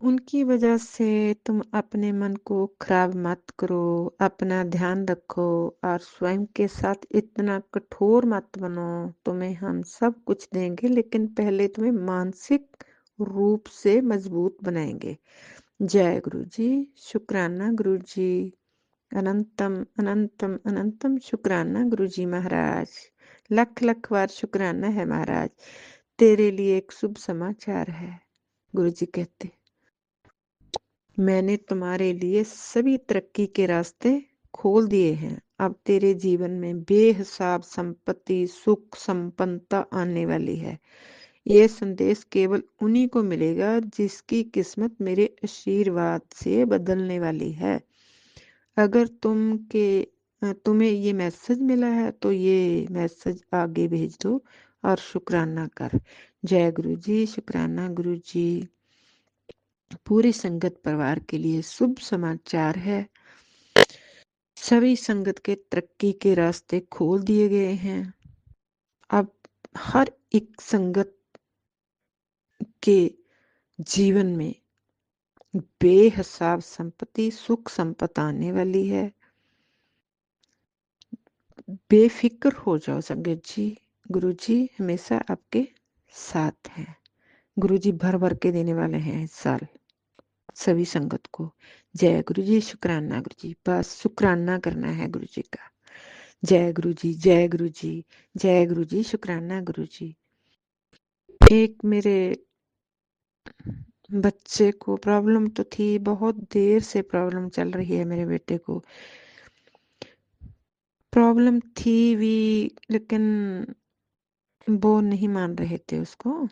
H: उनकी वजह से तुम अपने मन को खराब मत करो, अपना ध्यान रखो और स्वयं के साथ इतना कठोर मत बनो। तुम्हें हम सब कुछ देंगे, लेकिन पहले तुम्हें मानसिक रूप से मजबूत बनाएंगे। जय गुरु जी, शुक्राना गुरु जी, अनंतम अनंतम अनंतम शुक्राना गुरु जी महाराज, लख लख बार शुक्राना है महाराज। तेरे लिए एक शुभ समाचार है। गुरुजी कहते, मैंने तुम्हारे लिए सभी तरक्की के रास्ते खोल दिए हैं। अब तेरे जीवन में बेहिसाब संपत्ति, सुख, संपन्नता आने वाली है। यह संदेश केवल उन्हीं को मिलेगा जिसकी किस्मत मेरे आशीर्वाद से बदलने वाली है। अगर तुम्हें ये मैसेज मिला है तो ये मैसेज आगे भेज दो और शुक्राना कर। जय गुरु जी, शुक्राना गुरु जी। पूरी संगत परिवार के लिए शुभ समाचार है। सभी संगत के तरक्की के रास्ते खोल दिए गए हैं। अब हर एक संगत के जीवन में बेहिसाब संपत्ति, सुख संपत्ति आने वाली है। बेफिक्र हो जाओ संगत जी, गुरु जी हमेशा आपके साथ हैं। गुरु जी भर भर के देने वाले हैं इस साल सभी संगत को। जय गुरु जी, शुक्राना गुरु जी, बस शुक्राना करना है गुरु जी का। जय गुरु जी, जय गुरु जी, जय गुरु जी, शुक्राना गुरु जी। एक मेरे बच्चे को प्रॉब्लम तो थी, बहुत देर से प्रॉब्लम चल रही है। मेरे बेटे को प्रॉब्लम थी भी, लेकिन वो नहीं मान रहे थे उसको।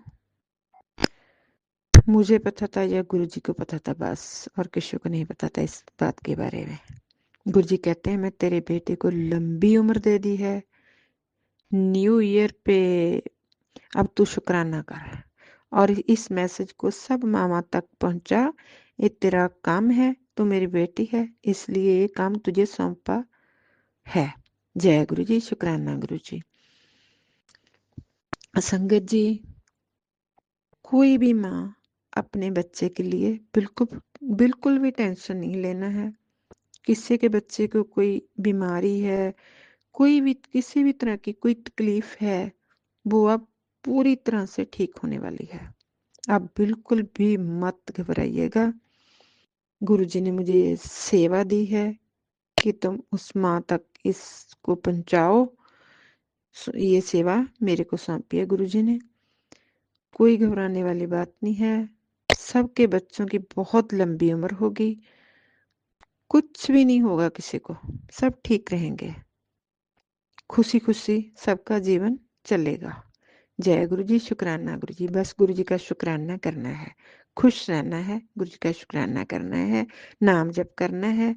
H: मुझे पता था या गुरुजी को पता था बस, और किसी को नहीं पता था इस बात के बारे में। गुरुजी कहते हैं मैं तेरे बेटे को लंबी उम्र दे दी है। न्यू ईयर पे अब तू शुक्राना कर और इस मैसेज को सब मामा तक पहुंचा। ये तेरा काम है, तू मेरी बेटी है, इसलिए ये काम तुझे सौंपा है। जय गुरु जी, शुक्राना गुरु जी। संगत जी, कोई भी माँ अपने बच्चे के लिए बिल्कुल भी टेंशन नहीं लेना है। किसी के बच्चे को कोई बीमारी है, कोई भी किसी भी तरह की कोई तकलीफ है, वो अब पूरी तरह से ठीक होने वाली है। आप बिल्कुल भी मत घबराइएगा। गुरुजी ने मुझे ये सेवा दी है कि तुम उस माँ तक इसको पहुंचाओ। ये सेवा मेरे को सौंपी है गुरुजी ने। कोई घबराने वाली बात नहीं है। सबके बच्चों की बहुत लंबी उम्र होगी, कुछ भी नहीं होगा किसी को, सब ठीक रहेंगे, खुशी खुशी सबका जीवन चलेगा। जय गुरु जी, शुक्राना गुरु जी, बस गुरु जी का शुक्राना करना है, खुश रहना है, गुरु जी का शुक्राना करना है, नाम जप करना है।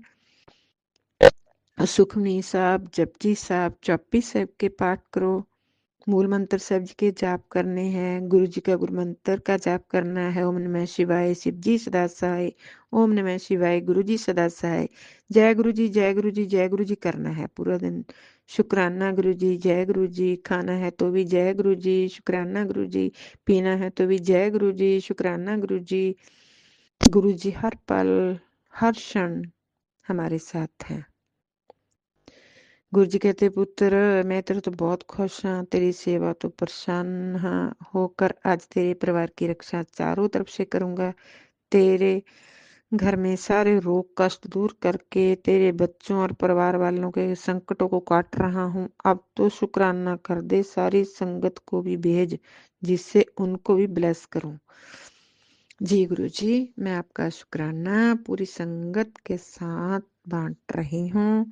H: सुखमनी साहब, जपजी साहब, चौपी साहब के पाठ करो। मूल मंत्र साहब जी के जाप करने हैं। गुरु जी का गुरु मंत्र का जाप करना है। ओम नमः शिवाय, शिव जी सदा सहाय। ओम नमः शिवाय, गुरु जी सदा सहाय। जय गुरु जी, जय गुरु जी, जय गुरु जी करना है पूरा दिन। शुक्राना गुरु जी, जय गुरु जी। खाना है तो भी जय गुरु जी, शुक्राना गुरु जी। पीना है तो भी जय गुरु जी, शुक्राना गुरु जी। गुरु जी हर पल हर क्षण हमारे साथ हैं। गुरु जी कहते पुत्र मैं तेरे तो बहुत खुश हाँ, तेरी सेवा तो परेशान हाँ होकर आज तेरे परिवार की रक्षा चारों तरफ से करूंगा। तेरे घर में सारे रोग कष्ट दूर करके तेरे बच्चों और परिवार वालों के संकटों को काट रहा हूँ। अब तो शुक्राना कर दे, सारी संगत को भी भेज जिससे उनको भी ब्लेस करूं। जी गुरु जी, मैं आपका शुक्राना पूरी संगत के साथ बांट रही हूँ।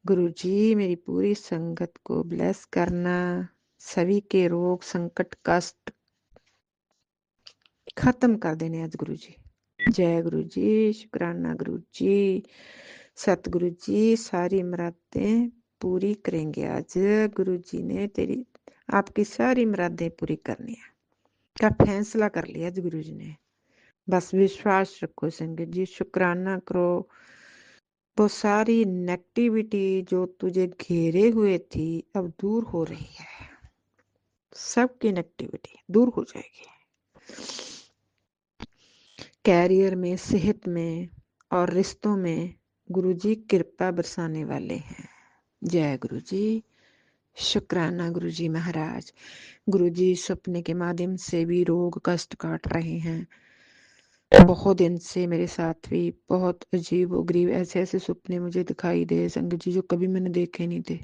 H: गुरु जी मेरी पूरी संगत को ब्लेस करना, सभी के रोग संकट कष्ट खत्म कर देने आज गुरु जी। जय गुरु जी, शुक्राना गुरु जी। सतगुरु जी सारी मुरादें पूरी करेंगे आज। गुरु जी ने तेरी आपकी सारी मुरादें पूरी करनी है का फैसला कर लिया आज गुरु जी ने। बस विश्वास रखो संगत जी, शुक्राना करो। वो सारी नेगेटिविटी जो तुझे घेरे हुए थी अब दूर हो रही है। सबकी नेगेटिविटी दूर हो जाएगी। कैरियर में, सेहत में और रिश्तों में गुरुजी कृपा बरसाने वाले हैं। जय गुरु जी, शुक्राना गुरु जी महाराज। गुरु जी सपने के माध्यम से भी रोग कष्ट काट रहे हैं। बहुत दिन से मेरे साथ भी बहुत अजीब व गरीब ऐसे ऐसे सपने मुझे दिखाई दे संगत जी, जो कभी मैंने देखे नहीं थे।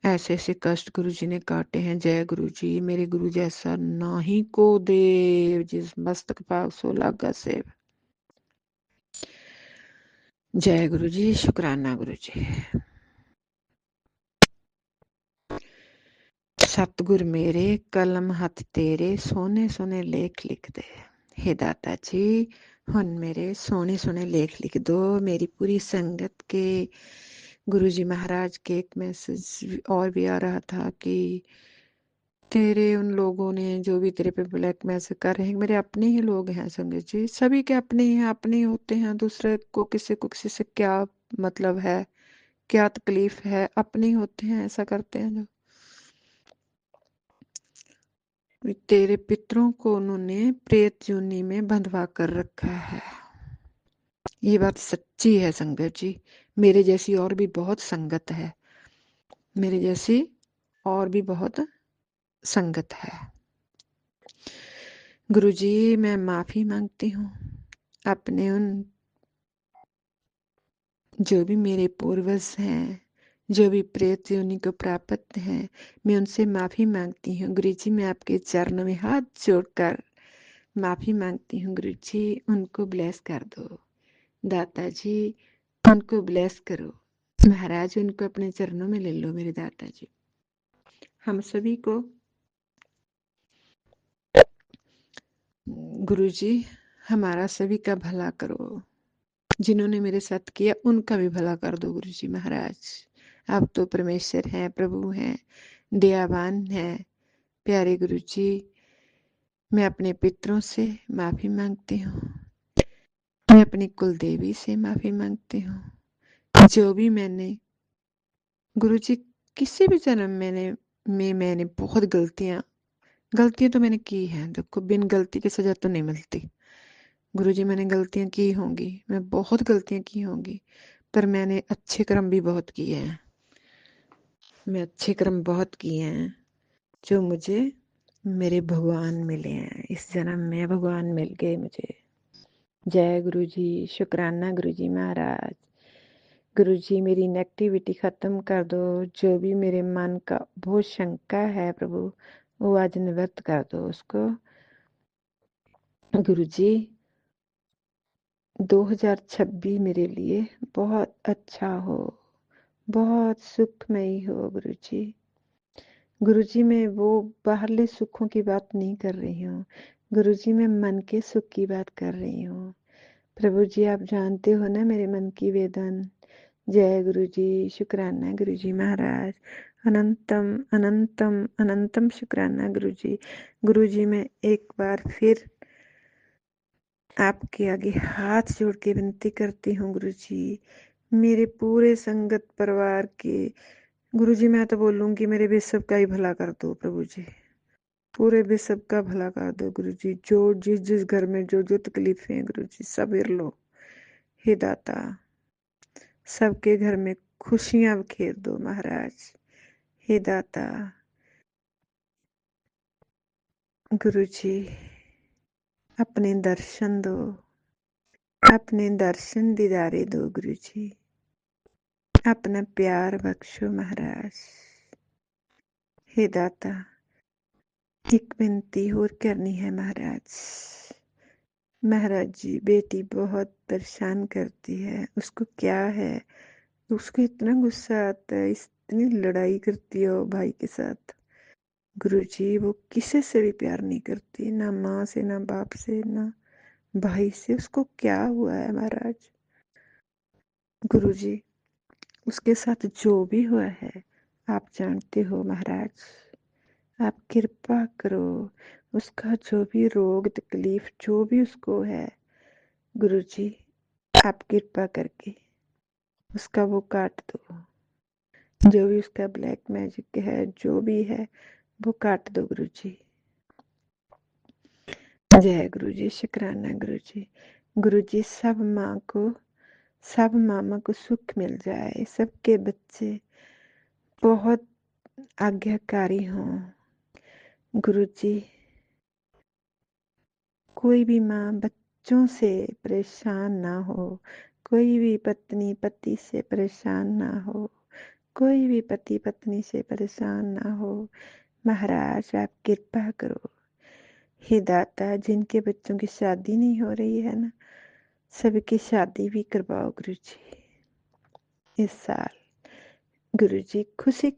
H: ऐसे ऐसे कष्ट गुरु जी ने काटे हैं। जय गुरु जी, मेरे गुरु जैसा नाही को देव, जिस मस्तक पाव सो लागा से। जय गुरु जी, शुक्राना गुरु जी। सतगुर मेरे कलम हथ तेरे, सोने सोने लेख लिख दे। हे दाता जी, हुन मेरे सोने सोने लेख लिख दो। मेरी पूरी संगत के गुरु जी महाराज के एक मैसेज और भी आ रहा था कि तेरे उन लोगों ने जो भी तेरे पे ब्लैक मैसेज कर रहे हैं, मेरे अपने ही लोग हैं संगत जी। सभी के अपने ही हैं, अपने ही होते हैं। दूसरे को किसी से क्या मतलब है, क्या तकलीफ है, अपने ही होते हैं। ऐसा करते हैं जो तेरे पितरों को उन्होंने प्रेत योनि में बंधवा कर रखा है। ये बात सच्ची है संगत जी। मेरे जैसी और भी बहुत संगत है, मेरे जैसी और भी बहुत संगत है। गुरुजी मैं माफी मांगती हूँ अपने उन जो भी मेरे पूर्वज हैं, जो भी प्रेत योनि को प्राप्त हैं, मैं उनसे माफी मांगती हूँ। गुरुजी मैं आपके चरणों में हाथ जोड़कर माफी मांगती हूँ। गुरुजी उनको ब्लेस कर दो। दाता जी उनको ब्लेस करो। महाराज उनको अपने चरणों में ले लो। मेरे दाता जी हम सभी को गुरुजी हमारा सभी का भला करो। जिन्होंने मेरे साथ किया उनका भी भला कर दो गुरुजी महाराज। आप तो परमेश्वर हैं, प्रभु हैं, दयावान हैं। प्यारे गुरुजी मैं अपने पितरों से माफी मांगती हूँ। मैं अपनी कुल देवी से माफी मांगती हूँ। जो भी मैंने गुरुजी किसी भी जन्म मैंने बहुत गलतियां तो मैंने की हैं। देखो बिन गलती की सजा तो नहीं मिलती। गुरुजी मैंने गलतियां की होंगी, मैं बहुत गलतियां की होंगी, पर मैंने अच्छे कर्म भी बहुत किए हैं। मैं अच्छे कर्म बहुत किए हैं जो मुझे मेरे भगवान मिले हैं। इस जन्म में भगवान मिल गए मुझे। जय गुरु जी, शुक्राना गुरु जी महाराज। गुरु जी मेरी नेगेटिविटी खत्म कर दो। जो भी मेरे मन का बहुत शंका है प्रभु, वो आज निवृत्त कर दो उसको। गुरु जी 2026 मेरे लिए बहुत अच्छा हो, बहुत सुखमयी हो गुरु जी। गुरु जी मैं वो बाहरले सुखों की बात नहीं कर रही हूँ। गुरु जी मैं मन के सुख की बात कर रही हूँ। प्रभु जी आप जानते हो ना मेरे मन की वेदन। जय गुरु जी, शुक्राना गुरु जी महाराज। अनंतम अनंतम अनंतम शुक्राना गुरु जी। गुरु जी मैं एक बार फिर आपके आगे हाथ जोड़ के विनती करती हूँ गुरु जी, मेरे पूरे संगत परिवार के गुरु जी मैं तो बोलूंगी मेरे बिशप का ही भला कर दो प्रभु जी। पूरे बिशप का भला कर दो गुरु जी। जो जिस जिस घर में जो जो तकलीफें हैं गुरु जी सब हिर लो। हे दाता सबके घर में खुशियां बखेर दो महाराज। हे दाता गुरु जी अपने दर्शन दो, अपने दर्शन दीदारे दो गुरु जी। अपना प्यार बख्शो महाराज। हे दाता एक विनती और करनी है महाराज। महाराज जी बेटी बहुत परेशान करती है, उसको क्या है, उसको इतना गुस्सा आता है, इतनी लड़ाई करती है वो भाई के साथ। गुरु जी वो किसी से भी प्यार नहीं करती, ना माँ से, ना बाप से, ना भाई से उसको क्या हुआ है महाराज। गुरुजी, उसके साथ जो भी हुआ है आप जानते हो महाराज, आप कृपा करो, उसका जो भी रोग तकलीफ जो भी उसको है गुरुजी, आप कृपा करके उसका वो काट दो। जो भी उसका ब्लैक मैजिक है, जो भी है वो काट दो गुरुजी। जय गुरुजी, शुक्राना गुरुजी। गुरुजी, सब मामा को सुख मिल जाए, सबके बच्चे बहुत आज्ञाकारी हों गुरुजी। कोई भी माँ बच्चों से परेशान ना हो, कोई भी पत्नी पति से परेशान ना हो, कोई भी पति पत्नी से परेशान ना हो। महाराज आप कृपा करो। हे दाता, जिनके बच्चों की शादी नहीं हो रही है ना, सबकी शादी भी करवाओ गुरुजी इस साल। गुरुजी, खुशी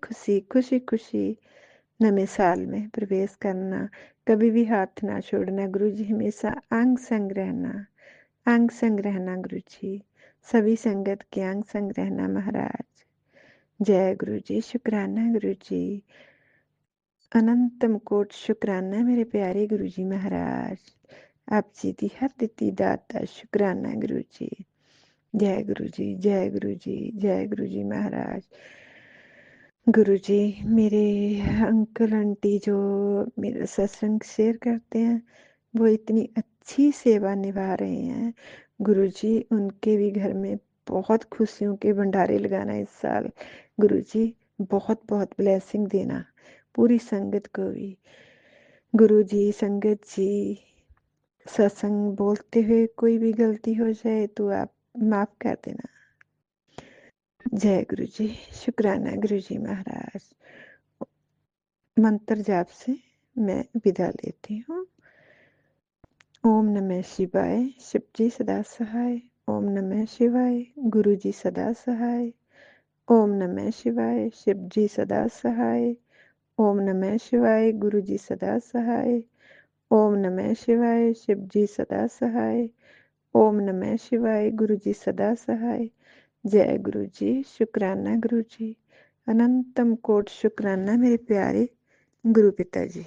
H: खुशी नवे साल में प्रवेश करना, कभी भी हाथ ना छोड़ना गुरुजी, हमेशा अंग संग रहना गुरुजी, सभी संगत के अंग संग रहना महाराज। जय गुरुजी, शुक्राना गुरुजी, अनंतम कोट शुक्राना मेरे प्यारे गुरुजी महाराज, आप जी दी हर दित्ती दाता शुक्राना गुरुजी। जय गुरुजी, जय गुरुजी, जय गुरुजी महाराज। गुरुजी, मेरे अंकल आंटी जो मेरा सत्संग शेयर करते हैं वो इतनी अच्छी सेवा निभा रहे हैं गुरुजी, उनके भी घर में बहुत खुशियों के भंडारे लगाना इस साल गुरुजी, बहुत बहुत ब्लेसिंग देना पूरी संगत को भी गुरुजी। संगत जी, सत्संग बोलते हुए कोई भी गलती हो जाए तो आप माफ कर देना। जय गुरुजी, शुक्राना गुरुजी महाराज। मंत्र जाप से मैं विदा लेती हूँ। ओम नमः शिवाय, शिवजी सदा सहाय। ओम नमः शिवाय, गुरुजी सदा सहाय। ओम नमः शिवाय, शिवजी सदा सहाय। ओम नमः शिवाय, गुरुजी सदा सहाय। ओम नमः शिवाय, शिवजी सदा सहाय। ओम नमः शिवाय, गुरुजी सदा सहाय। जय गुरुजी, शुक्राना गुरुजी, अनंतम कोट शुक्राना मेरे प्यारे गुरु पिताजी।